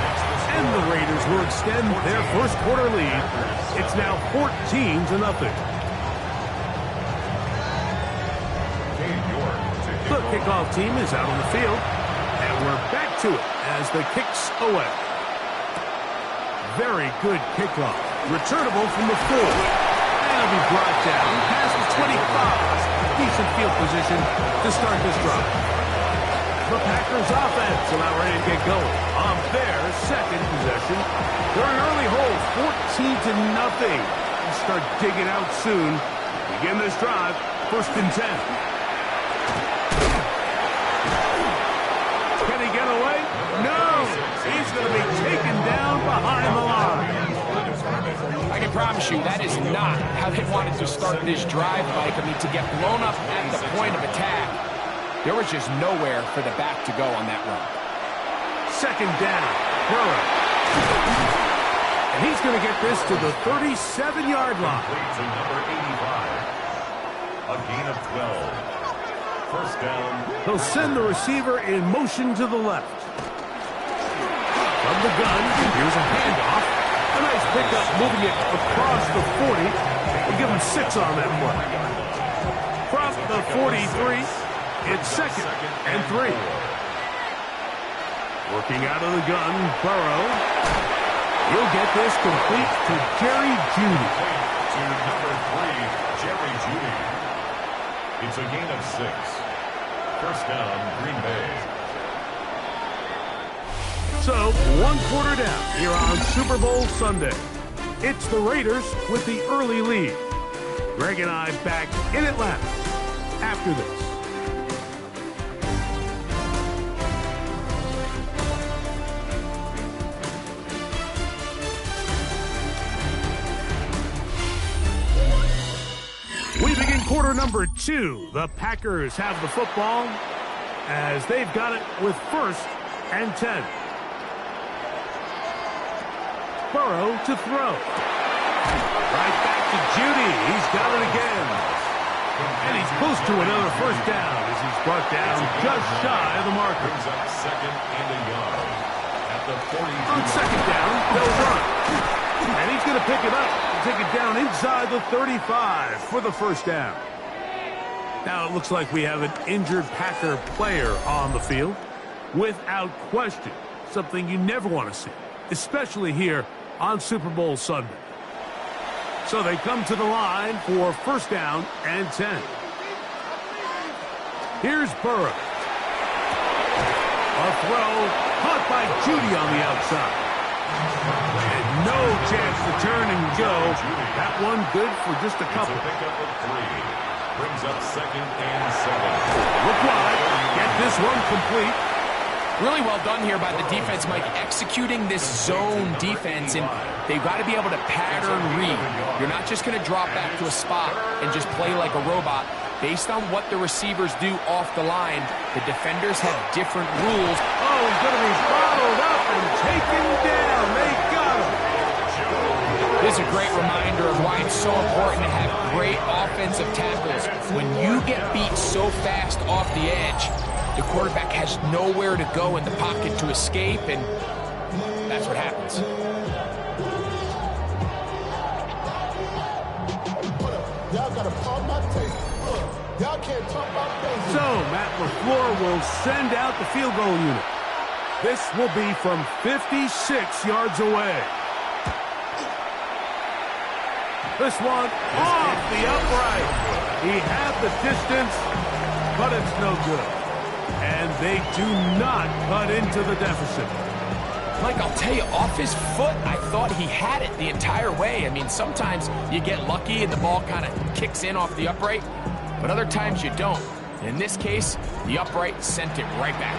And the Raiders will extend their first quarter lead. It's now 14-0. The kickoff team is out on the field, and we're back to it as the kick's away. Very good kickoff. Returnable from the 4. And it'll be brought down past the 25. Decent field position to start this drive. The Packers offense about ready to get going on their second possession. They're an early hold, 14-0. Start digging out soon. Begin this drive, first and 10. Can he get away? No! He's going to be taken down behind the line. I can promise you that is not how they wanted to start this drive, Mike. I mean, to get blown up at the point of attack, there was just nowhere for the back to go on that run. Second down. Burrow. And he's going to get this to the 37-yard line. To number 85. A gain of 12. First down. He'll send the receiver in motion to the left. From the gun, here's a handoff. A nice pickup, moving it across the 40. We'll give him 6 on that one. From the 43, it's second and 3. Working out of the gun, Burrow. He'll get this complete to Jerry Jeudy. To number 3, Jerry Jeudy. It's a gain of 6. First down, Green Bay. So, 1 quarter down here on Super Bowl Sunday. It's the Raiders with the early lead. Greg and I back in Atlanta after this. We begin quarter number 2. The Packers have the football as they've got it with first and 10. Burrow to throw. Right back to Jeudy. He's got it again. And he's close to another first down as he's brought down just shy of the marker. Brings up second and a yard. On second down, they'll run. And he's going to pick it up and take it down inside the 35 for the first down. Now it looks like we have an injured Packer player on the field. Without question, something you never want to see, especially here on Super Bowl Sunday. So they come to the line for first down and 10. Here's Burrow. A throw caught by Judy on the outside. And no chance to turn and go. That one good for just a couple. Pickup of 3. Brings up second and 7. Look wide. Get this one complete. Really well done here by the defense, Mike, executing this zone defense, and they've got to be able to pattern read. You're not just going to drop back to a spot and just play like a robot. Based on what the receivers do off the line, the defenders have different rules. Oh, he's going to be followed up and taken down. They got him. This is a great reminder of why it's so important to have great offensive tackles. When you get beat so fast off the edge, the quarterback has nowhere to go in the pocket to escape, and that's what happens. Y'all gotta pump my taste. Y'all can't talk about face. So Matt LaFleur will send out the field goal unit. This will be from 56 yards away. This one off the upright. He had the distance, but it's no good. And they do not cut into the deficit. Mike, I'll tell you, off his foot, I thought he had it the entire way. I mean, sometimes you get lucky and the ball kind of kicks in off the upright, but other times you don't. In this case, the upright sent it right back.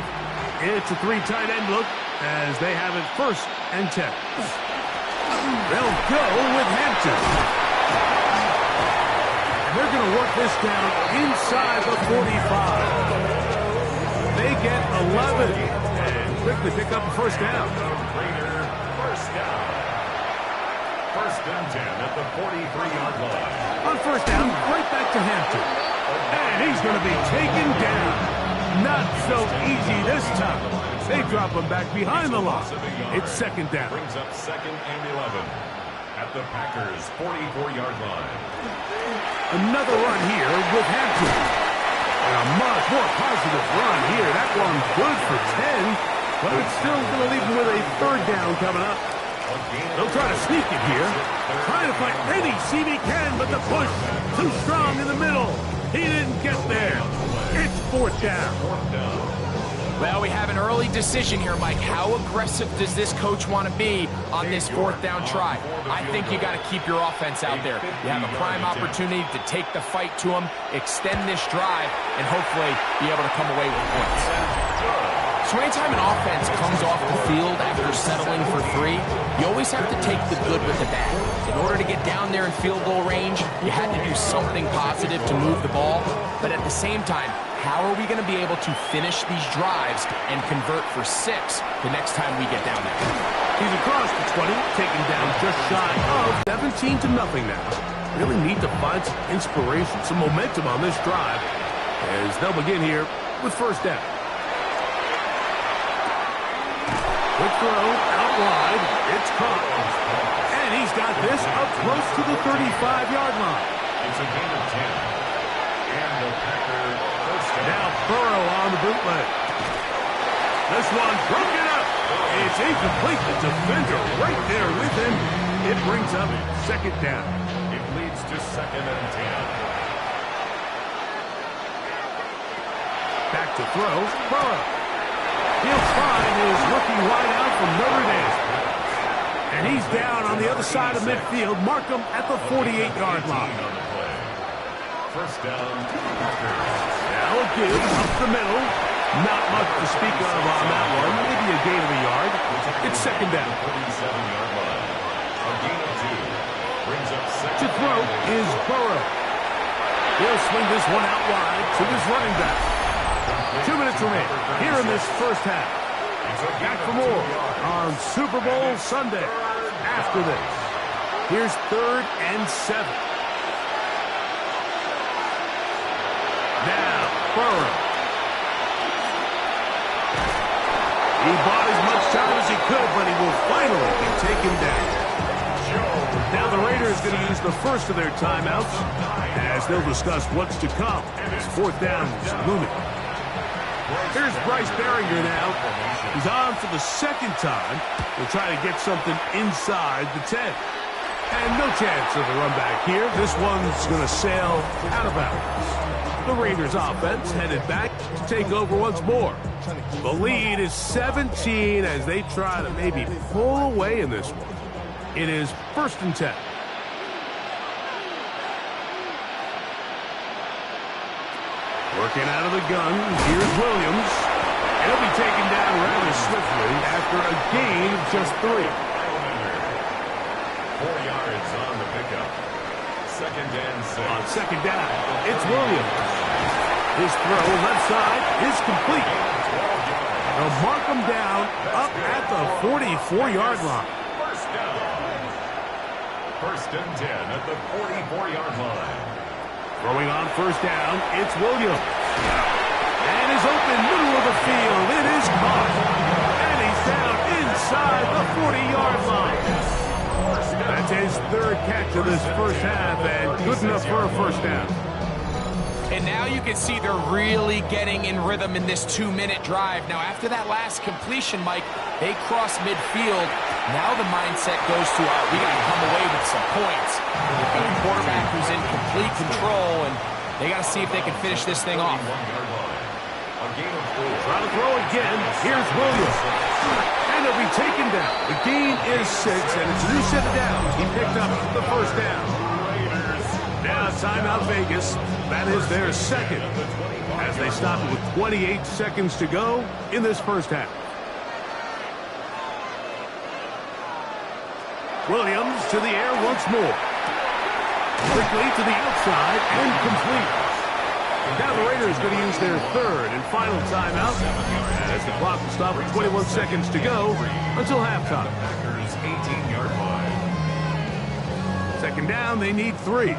It's a 3 tight end look as they have it first and 10. They'll go with Hampton. And they're going to work this down inside the 45. They get 11 and quickly pick up a first down. First down. First and 10 at the 43-yard line. On first down, right back to Hampton. And he's going to be taken down. Not so easy this time. They drop him back behind the line. It's second down. Brings up second and 11 at the Packers' 44-yard line. Another run here with Hampton. And a much more positive run here. That one good for 10, but it's still going to leave him with a third down coming up. They'll try to sneak it here. Trying to find any seam he can, but the push too strong in the middle. He didn't get there. It's fourth down. Well, we have an early decision here, Mike. How aggressive does this coach want to be on this fourth down try? I think you got to keep your offense out there. You have a prime opportunity to take the fight to them, extend this drive, and hopefully be able to come away with points. So anytime an offense comes off the field after settling for 3, you always have to take the good with the bad. In order to get down there in field goal range, you had to do something positive to move the ball. But at the same time, how are we going to be able to finish these drives and convert for 6 the next time we get down there? He's across the 20, taken down just shy of 17-0 now. Really need to find some inspiration, some momentum on this drive as they'll begin here with first down. Quick throw out wide. It's caught. And he's got this up close to the 35-yard line. It's a gain of 10. And the Packer first down. Now Burrow on the bootleg. This one broken up. It's incomplete. The defender right there with him. It brings up second down. It leads to second and 10. Back to throw. Burrow. He'll find his rookie wideout from Notre Dame. And he's down on the other side of midfield. Mark him at the 48-yard line. First down, Packers. Now a give up the middle. Not much to speak of on that one. Maybe a gain of a yard. It's second down. 47-yard line. A gain of 2. Brings up second. To throw is Burrow. He'll swing this one out wide to his running back. 2 minutes remain here in this first half. Back for more on Super Bowl Sunday. After this, here's third and 7. Now, Burrow. He bought as much time as he good, but he will finally be taken down. Now the Raiders going to use the first of their timeouts as they'll discuss what's to come. As fourth down is looming. Here's Bryce Behringer now. He's on for the second time. They'll try to get something inside the 10. And no chance of a run back here. This one's going to sail out of bounds. The Raiders offense headed back to take over once more. The lead is 17 as they try to maybe pull away in this one. It is 1st and 10. Working out of the gun, here's Williams. He'll be taken down rather swiftly after a gain of just 3. 4 yards on the pickup. 2nd and 6. On 2nd down, it's Williams. His throw left side is complete. They'll mark him down up at the 44-yard line. 1st and 10 at the 44-yard line. Throwing on 1st down, it's Williams. And is open middle of the field. It is caught. And he's down inside the 40-yard line. That's his 3rd catch of this first half, and good enough for a 1st down. And now you can see they're really getting in rhythm in this 2-minute drive. Now, after that last completion, Mike, they cross midfield. Now the mindset goes to, we got to come away with some points. They've got a quarterback who's in complete control, and they got to see if they can finish this thing off. Trying to throw again. Here's Williams. And he'll be taken down. The gain is 6, and it's a new set of downs. He picked up the 1st down. Now timeout Vegas. That is their 2nd. As they stop it with 28 seconds to go in this first half. Williams to the air once more. Quickly to the outside and complete. Now the Raiders going to use their 3rd and final timeout as the clock will stop with 21 seconds to go until halftime. 18-yard line. 2nd down, they need 3.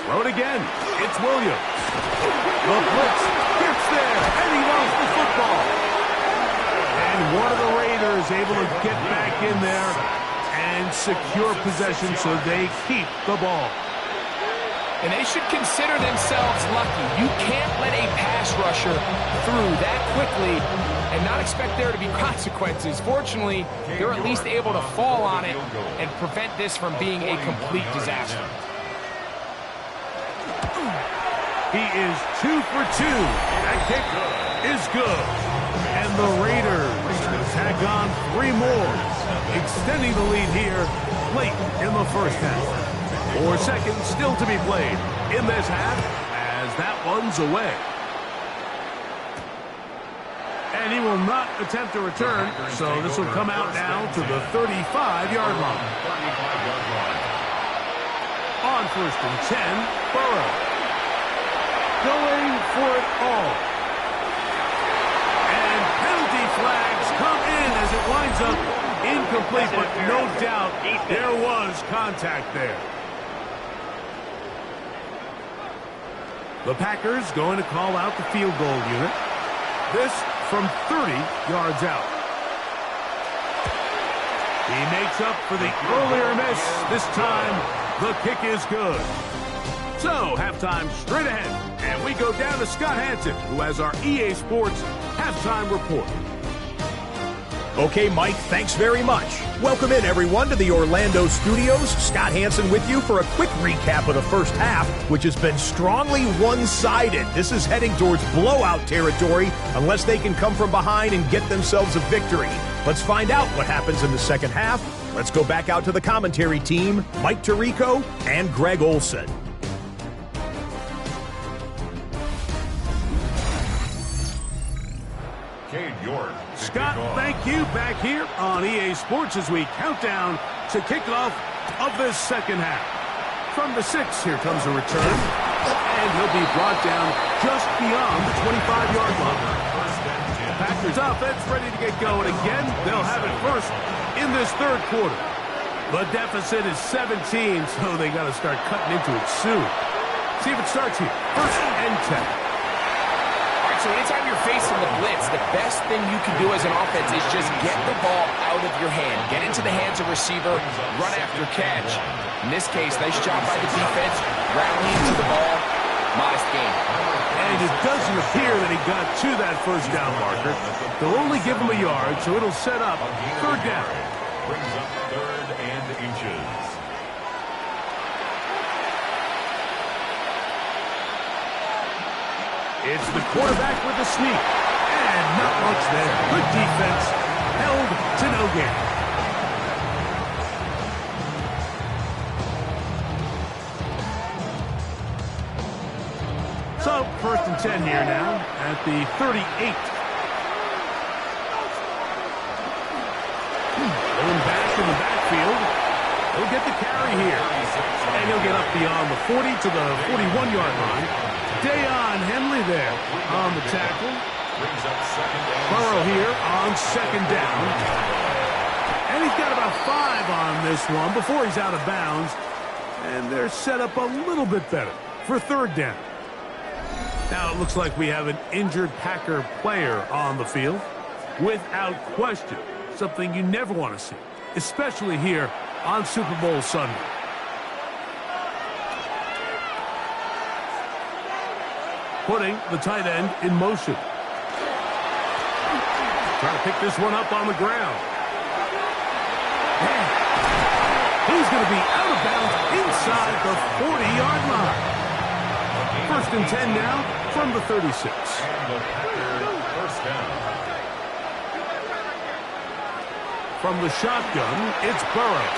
Throw it again. It's Williams. The blitz gets there, and he lost the football. And one of the Raiders able to get back in there and secure possession so they keep the ball. And they should consider themselves lucky. You can't let a pass rusher through that quickly and not expect there to be consequences. Fortunately, they're at least able to fall on it and prevent this from being a complete disaster. He is 2 for 2. That kick is good. And the Raiders tack on 3 more, extending the lead here late in the first half. 4 seconds still to be played in this half as that one's away. And he will not attempt to return, so this will come out now to the 35-yard line. On 1st and 10, Burrow. Going for it all. And penalty flags come in as it winds up incomplete, but no doubt there was contact there. The Packers going to call out the field goal unit. This from 30 yards out. He makes up for the earlier miss. This time, the kick is good. So, halftime straight ahead. And we go down to Scott Hanson, who has our EA Sports halftime report. Okay, Mike, thanks very much. Welcome in, everyone, to the Orlando studios. Scott Hanson with you for a quick recap of the first half, which has been strongly one-sided. This is heading towards blowout territory unless they can come from behind and get themselves a victory. Let's find out what happens in the second half. Let's go back out to the commentary team, Mike Tirico and Greg Olson. Scott, thank you. Back here on EA Sports as we count down to kickoff of this second half. From the 6, here comes a return. And he'll be brought down just beyond the 25-yard line. Packers offense ready to get going again. They'll have it first in this third quarter. The deficit is 17, so they got to start cutting into it soon. See if it starts here. 1st and 10. so anytime you're facing the blitz, the best thing you can do as an offense is just get the ball out of your hand. Get into the hands of receiver, run after catch. In this case, nice job by the defense, rallying to the ball, modest gain. And it doesn't appear that he got to that first down marker. They'll only give him a yard, so it'll set up third down. Brings up third and inches. It's the quarterback with the sneak. And not much there. Good defense. Held to no gain. So, first and 10 here now at the 38. Going back in the backfield. He'll get the carry here. And he'll get up beyond the 40 to the 41-yard line. Dayon Henley there on the tackle. Burrow here on second down. And he's got about 5 on this one before he's out of bounds. And they're set up a little bit better for third down. Now it looks like we have an injured Packer player on the field. Without question, something you never want to see, especially here on Super Bowl Sunday. Putting the tight end in motion. Trying to pick this one up on the ground. Man, he's going to be out of bounds inside the 40-yard line. First and 10 now from the 36. First down. From the shotgun, it's Burrow.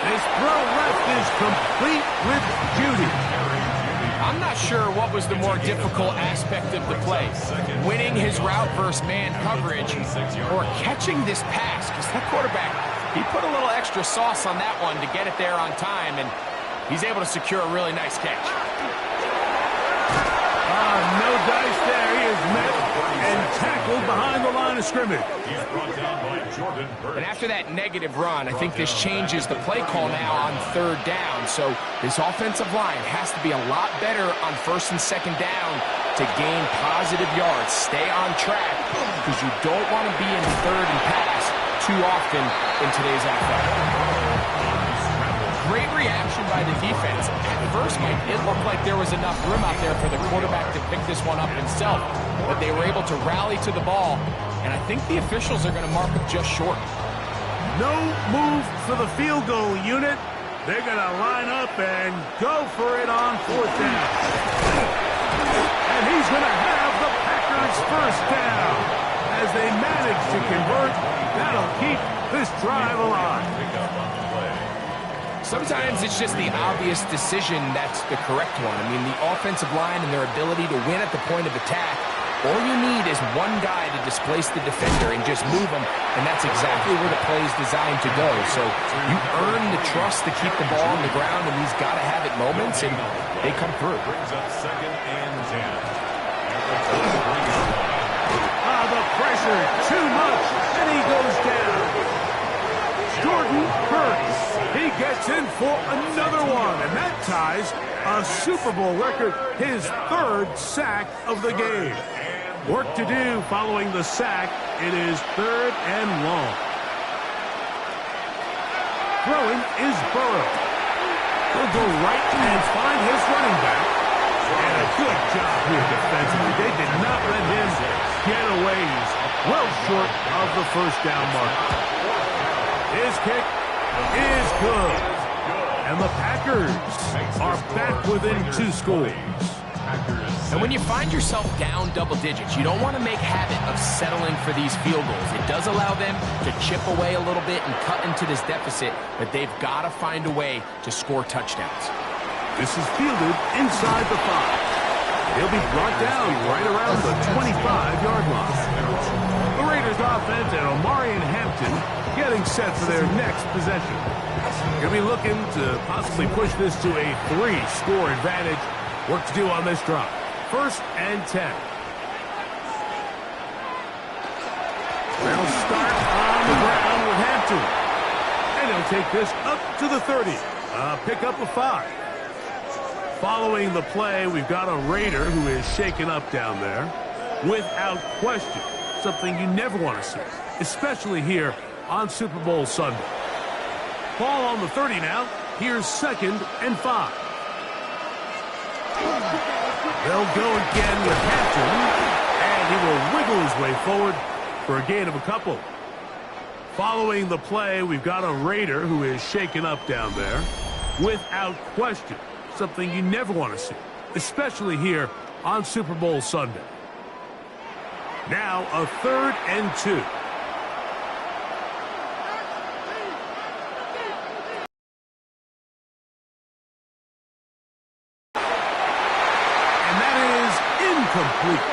His throw left is complete with Judy. I'm not sure what was the more difficult aspect of the play, winning his route versus man coverage or catching this pass, because that quarterback, he put a little extra sauce on that one to get it there on time, and he's able to secure a really nice catch. No dice there. He is met and tackled behind the line of scrimmage. And after that negative run, I think this changes the play call now on third down. So this offensive line has to be a lot better on first and second down to gain positive yards. Stay on track because you don't want to be in third and pass too often in today's NFL. Great reaction by the defense. At first, Mike, it looked like there was enough room out there for the quarterback to pick this one up himself, but they were able to rally to the ball, and I think the officials are going to mark it just short. No move for the field goal unit. They're going to line up and go for it on fourth down. And he's going to have the Packers first down. As they manage to convert, that'll keep this drive alive. Sometimes it's just the obvious decision that's the correct one. I mean, the offensive line and their ability to win at the point of attack, all you need is one guy to displace the defender and just move him, and that's exactly where the play is designed to go. So you earn the trust to keep the ball on the ground in these gotta-have-it moments, and they come through. Brings up second and 10. The pressure, too much, and he goes down. Jordan Hurts. He gets in for another one, and that ties a Super Bowl record, his third sack of the game. Work to do following the sack. It is third and long. Throwing is Burrow. He'll go right and find his running back. And a good job here defensively. They did not let him get away. He's well short of the first down mark. His kick is good. And the Packers are back within 2 scores. And when you find yourself down double digits, you don't want to make habit of settling for these field goals. It does allow them to chip away a little bit and cut into this deficit, but they've got to find a way to score touchdowns. This is fielded inside the 5. He'll be brought down right around the 25-yard line. The Raiders offense and Omarion Hampton getting set for their next possession. Going to be looking to possibly push this to a 3-score advantage. Work to do on this drive. First and 10. They'll start on the ground with Hampton. And he'll take this up to the 30. Pick up a 5. Following the play, we've got a Raider who is shaken up down there. without question. Something you never want to see, especially here on Super Bowl Sunday. Ball on the 30 now. Here's 2nd and 5. They'll go again with Hampton, and he will wiggle his way forward for a gain of a couple. Following the play, we've got a Raider who is shaken up down there. Without question, something you never want to see, especially here on Super Bowl Sunday. Now a 3rd and 2. Incomplete.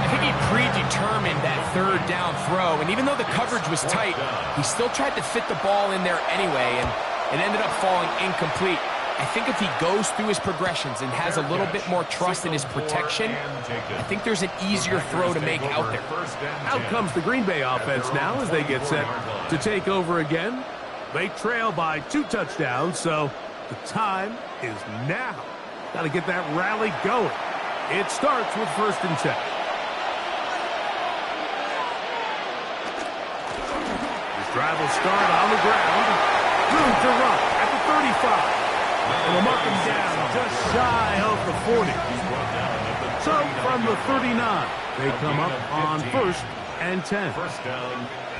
I think he predetermined that 3rd down throw, and even though the coverage was tight, he still tried to fit the ball in there anyway, and it ended up falling incomplete. I think if he goes through his progressions and has a little bit more trust in his protection, I think there's an easier throw to make out there. Out comes the Green Bay offense now as they get set to take over again. They trail by 2 touchdowns, so the time is now. Got to get that rally going. It starts with 1st and 10. This drive will start on the ground. Room to run at the 35. And they'll mark him down just shy of the 40. So from the 39, they come up on 1st and 10.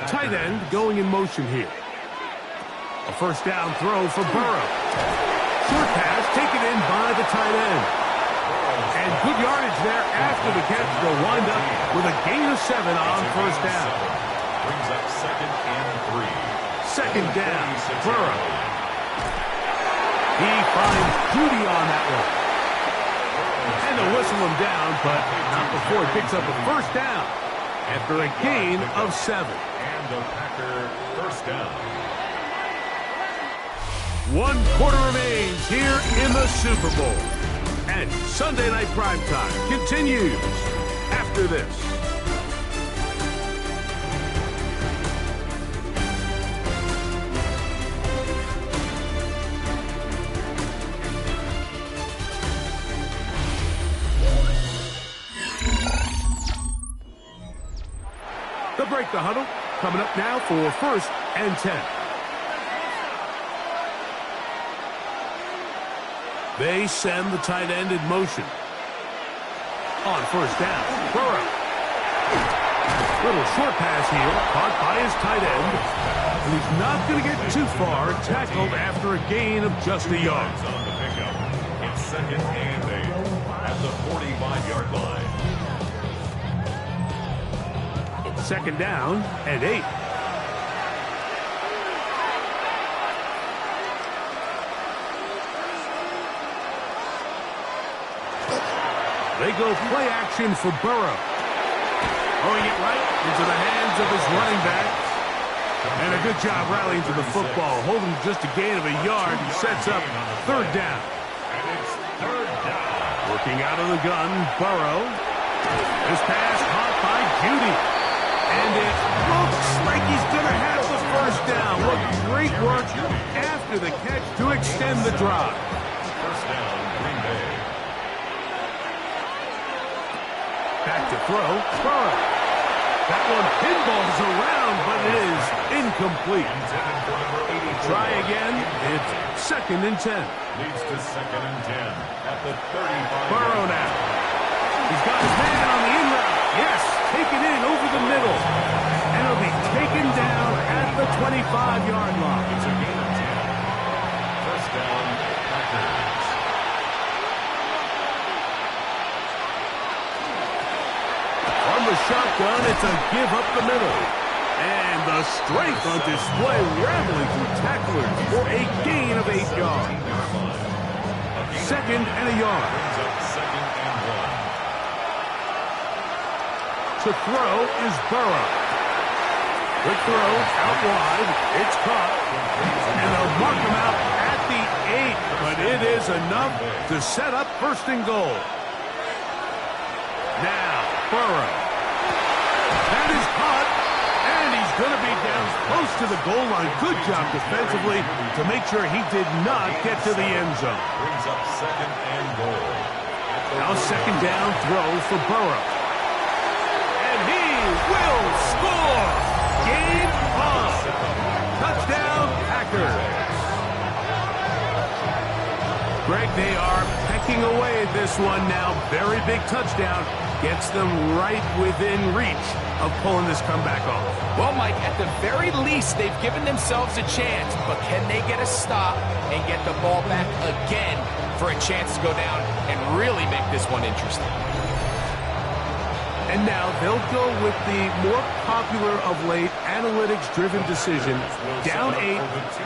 Tight end going in motion here. A 1st down throw for Burrow. Short pass taken in by the tight end. And good yardage there after the catch. They'll wind up with a gain of 7 on 1st down. Brings up 2nd and 3. 2nd down, Burrow. He finds Judy on that one. And they'll whistle him down, but not before he picks up a 1st down after a gain of 7. And the Packer 1st down. 1 quarter remains here in the Super Bowl. And Sunday Night Primetime continues after this. They'll break the huddle. Coming up now for 1st and 10. They send the tight end in motion. On 1st down, Burrow. Little short pass here, caught by his tight end. And he's not going to get too far, tackled after a gain of just a yard. On the pickup. It's 2nd and 8 at the 45-yard line. It's 2nd down and 8. They go play action for Burrow. Throwing it right into the hands of his running back. And a good job rallying to the football. Holding just a gain of a yard. He sets up 3rd down. And it's 3rd down. Working out of the gun, Burrow. This pass caught by Judy. And it looks like he's going to have the 1st down. Look, great work after the catch to extend the drive. 1st down, Green Bay. Back to throw, Burrow. That one pinballs around, but it is incomplete. Try again. It's 2nd and 10. Leads to 2nd and 10 at the 35. Burrow now. He's got his man on the in route. Yes, taken in over the middle. And it'll be taken down at the 25-yard line. It's a gain of 10. 1st down, Packers. From the shotgun, it's a give up the middle. And the strength on display, rambling through tacklers for a gain of 8 yards. 2nd and a yard. 2nd and 1. To throw is Burrow. Quick throw out wide. It's caught. And they'll mark him out at the 8. But it is enough to set up 1st and goal. Now, Burrow. That is caught. And he's going to be down close to the goal line. Good job defensively to make sure he did not get to the end zone. Brings up 2nd and goal at Now second down throw for Burrow. And he will score! Game on! Touchdown, Packers! Greg, they are pecking away at this one now. Very big touchdown. Gets them right within reach of pulling this comeback off. Well, Mike, at the very least, they've given themselves a chance, but can they get a stop and get the ball back again for a chance to go down and really make this one interesting? And now they'll go with the more popular of late analytics-driven decision, down 8,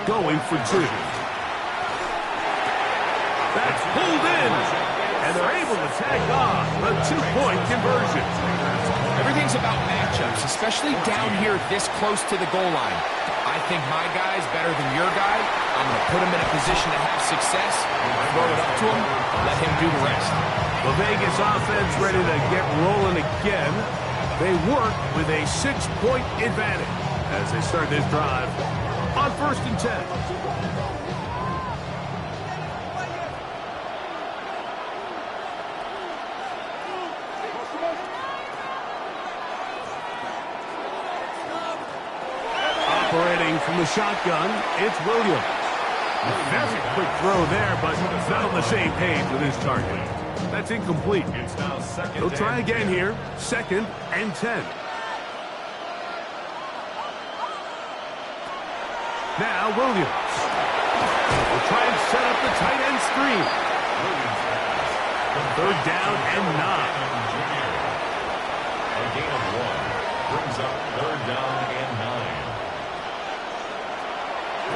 going for 2. That's pulled in, and they're able to tag on the 2-point conversion. Everything's about matchups, especially down here this close to the goal line. I think my guy's better than your guy. I'm going to put him in a position to have success, throw it up to him, let him do the rest. The Vegas offense ready to get rolling again. They work with a 6-point advantage as they start this drive on 1st and 10. Operating from the shotgun, it's Williams. Very quick throw there, but not on the same page with his target. That's incomplete. It's now second. They'll try again here. 2nd and 10. Now Williams. We'll try and set up the tight end screen. 3rd down and 9. A gain of 1 brings up 3rd down and 9.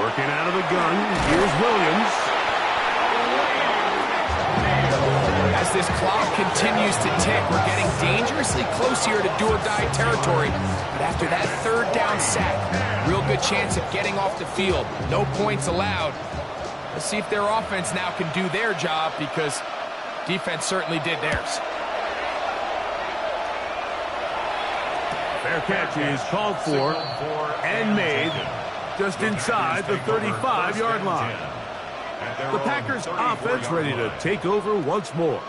Working out of the gun. Here's Williams. As this clock continues to tick, we're getting dangerously close here to do-or-die territory. But after that 3rd down sack, real good chance of getting off the field. No points allowed. Let's see if their offense now can do their job, because defense certainly did theirs. Fair catch is called for and made just inside the 35-yard line. The Packers offense ready to take over once more.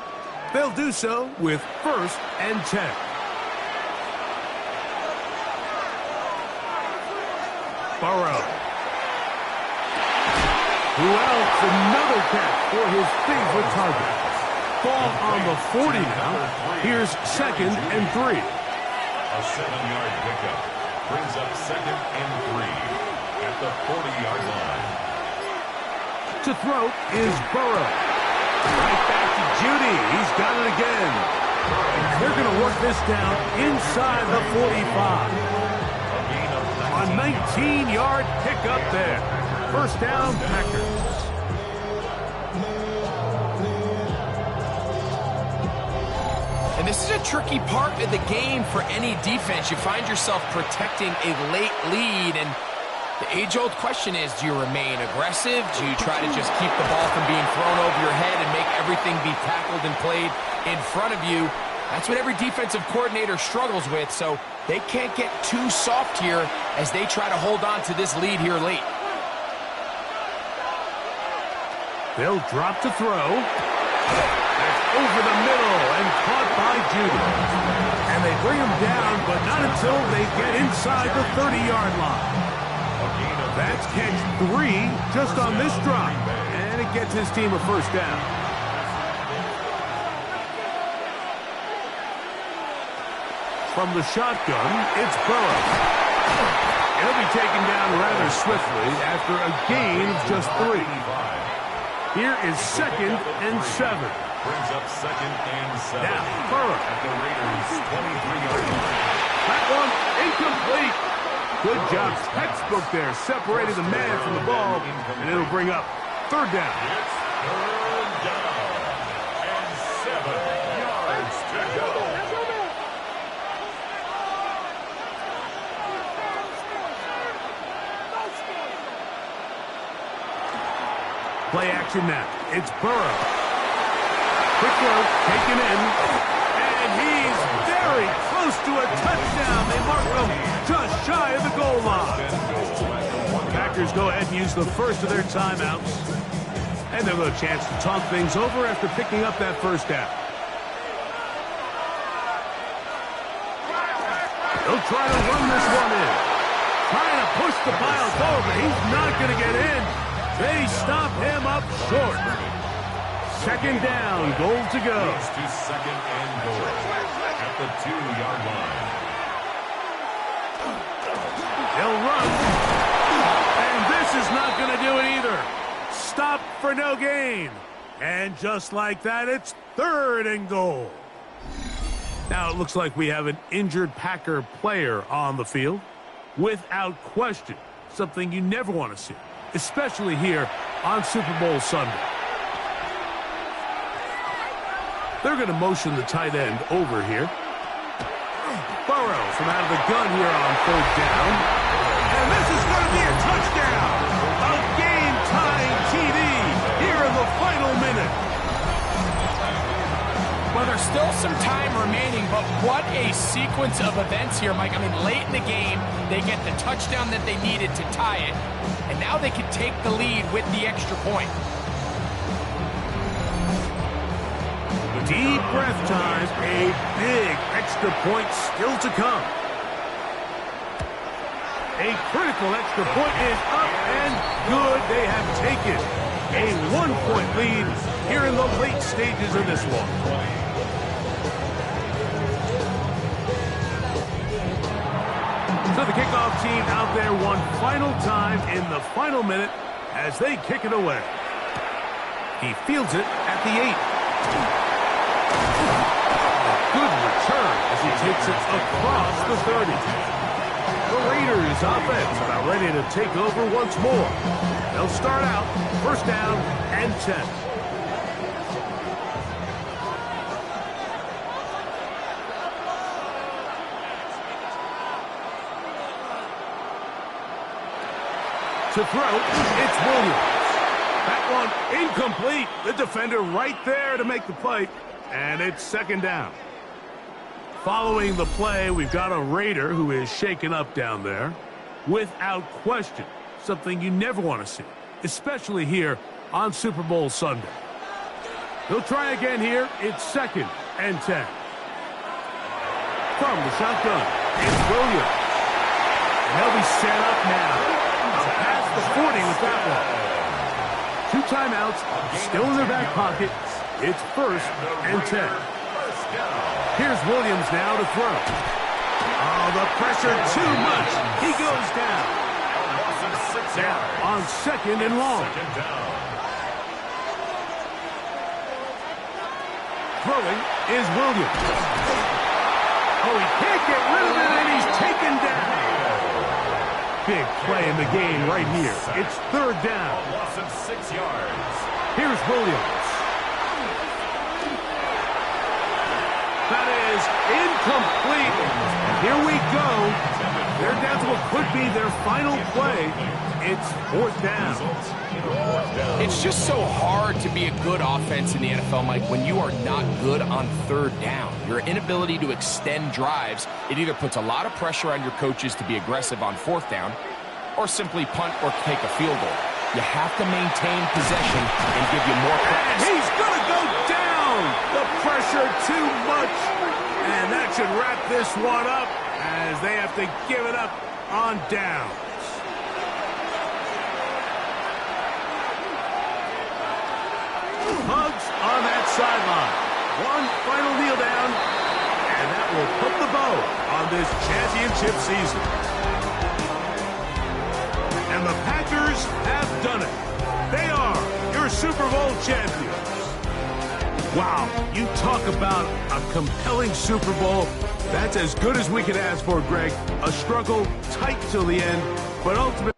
They'll do so with 1st and 10. Burrow. Who else? Another catch for his favorite target. Ball on the 40 now. Here's 2nd and 3. A 7-yard pickup brings up 2nd and 3 at the 40-yard line. To throw is Burrow. Right back to Judy. He's got it again. They're going to work this down inside the 45. A 19-yard pickup there. 1st down, Packers. And this is a tricky part of the game for any defense. You find yourself protecting a late lead, and the age-old question is, do you remain aggressive? Do you try to just keep the ball from being thrown over your head and make everything be tackled and played in front of you? That's what every defensive coordinator struggles with, so they can't get too soft here as they try to hold on to this lead here late. They'll drop to throw. That's over the middle and caught by Judy. And they bring him down, but not until they get inside the 30-yard line. That's catch 3 just on this drive, and it gets his team a 1st down. From the shotgun, it's Burrow. He'll be taken down rather swiftly after a gain of just 3. Here is 2nd and 7. Brings up 2nd and 7. Now, Burrow. At the Raiders' 23-yard line. That one incomplete. Good job, textbook there, separating the man from the ball, and it'll bring up 3rd down. It's 3rd down and 7 yards to go. Play action now. It's Burrow. Quick throw, taken in, and he's very close to a touchdown. They mark him just shy of the goal line. Packers go ahead and use the first of their timeouts. And they'll have a chance to talk things over after picking up that 1st down. try to run this one in. Trying to push the pile forward, but he's not going to get in. They stop him up short. Second down, goal to go. To second and goal at the 2-yard line. He'll run. And this is not going to do it either. Stop for no gain. And just like that, it's third and goal. Now it looks like we have an injured Packer player on the field. Without question, something you never want to see, especially here on Super Bowl Sunday. They're going to motion the tight end over here. Burrow from out of the gun here on third down. And this is going to be a touchdown. A game-tying TD here in the final minute. Well, there's still some time remaining, but what a sequence of events here, Mike. I mean, late in the game, they get the touchdown that they needed to tie it, and now they can take the lead with the extra point. Deep breath time. A big extra point still to come. A critical extra point is up and good. They have taken a 1-point lead here in the late stages of this one. So the kickoff team out there one final time in the final minute as they kick it away. He fields it at the 8. Good return as he takes it across the 30. The Raiders offense about ready to take over once more. They'll start out first down and 10. To throw, it's Williams. That one incomplete. The defender right there to make the play. And it's second down. Following the play, we've got a Raider who is shaken up down there. Without question, something you never want to see, especially here on Super Bowl Sunday. He'll try again here. It's second and 10. From the shotgun, it's Williams. And he'll be set up now. Past the 40 with that one. 2 timeouts, still in their back pocket. It's first and 10. Here's Williams now to throw. Oh, the pressure too much. He goes down. Now on second and long. Throwing is Williams. Oh, he can't get rid of it, and he's taken down. Big play in the game right here. It's third down. Loss of 6 yards. Here's Williams. That is incomplete. Here we go. They're down to what could be their final play. It's fourth down. It's just so hard to be a good offense in the NFL, Mike, when you are not good on third down. Your inability to extend drives, it either puts a lot of pressure on your coaches to be aggressive on fourth down or simply punt or take a field goal. You have to maintain possession and give you more practice. He's going to go down. The pressure too much. And that should wrap this one up as they have to give it up on downs. Hugs on that sideline. One final kneel down, and that will put the bow on this championship season. And the Packers have done it. They are your Super Bowl champions. Wow, you talk about a compelling Super Bowl. That's as good as we could ask for, Greg. A struggle tight till the end, but ultimately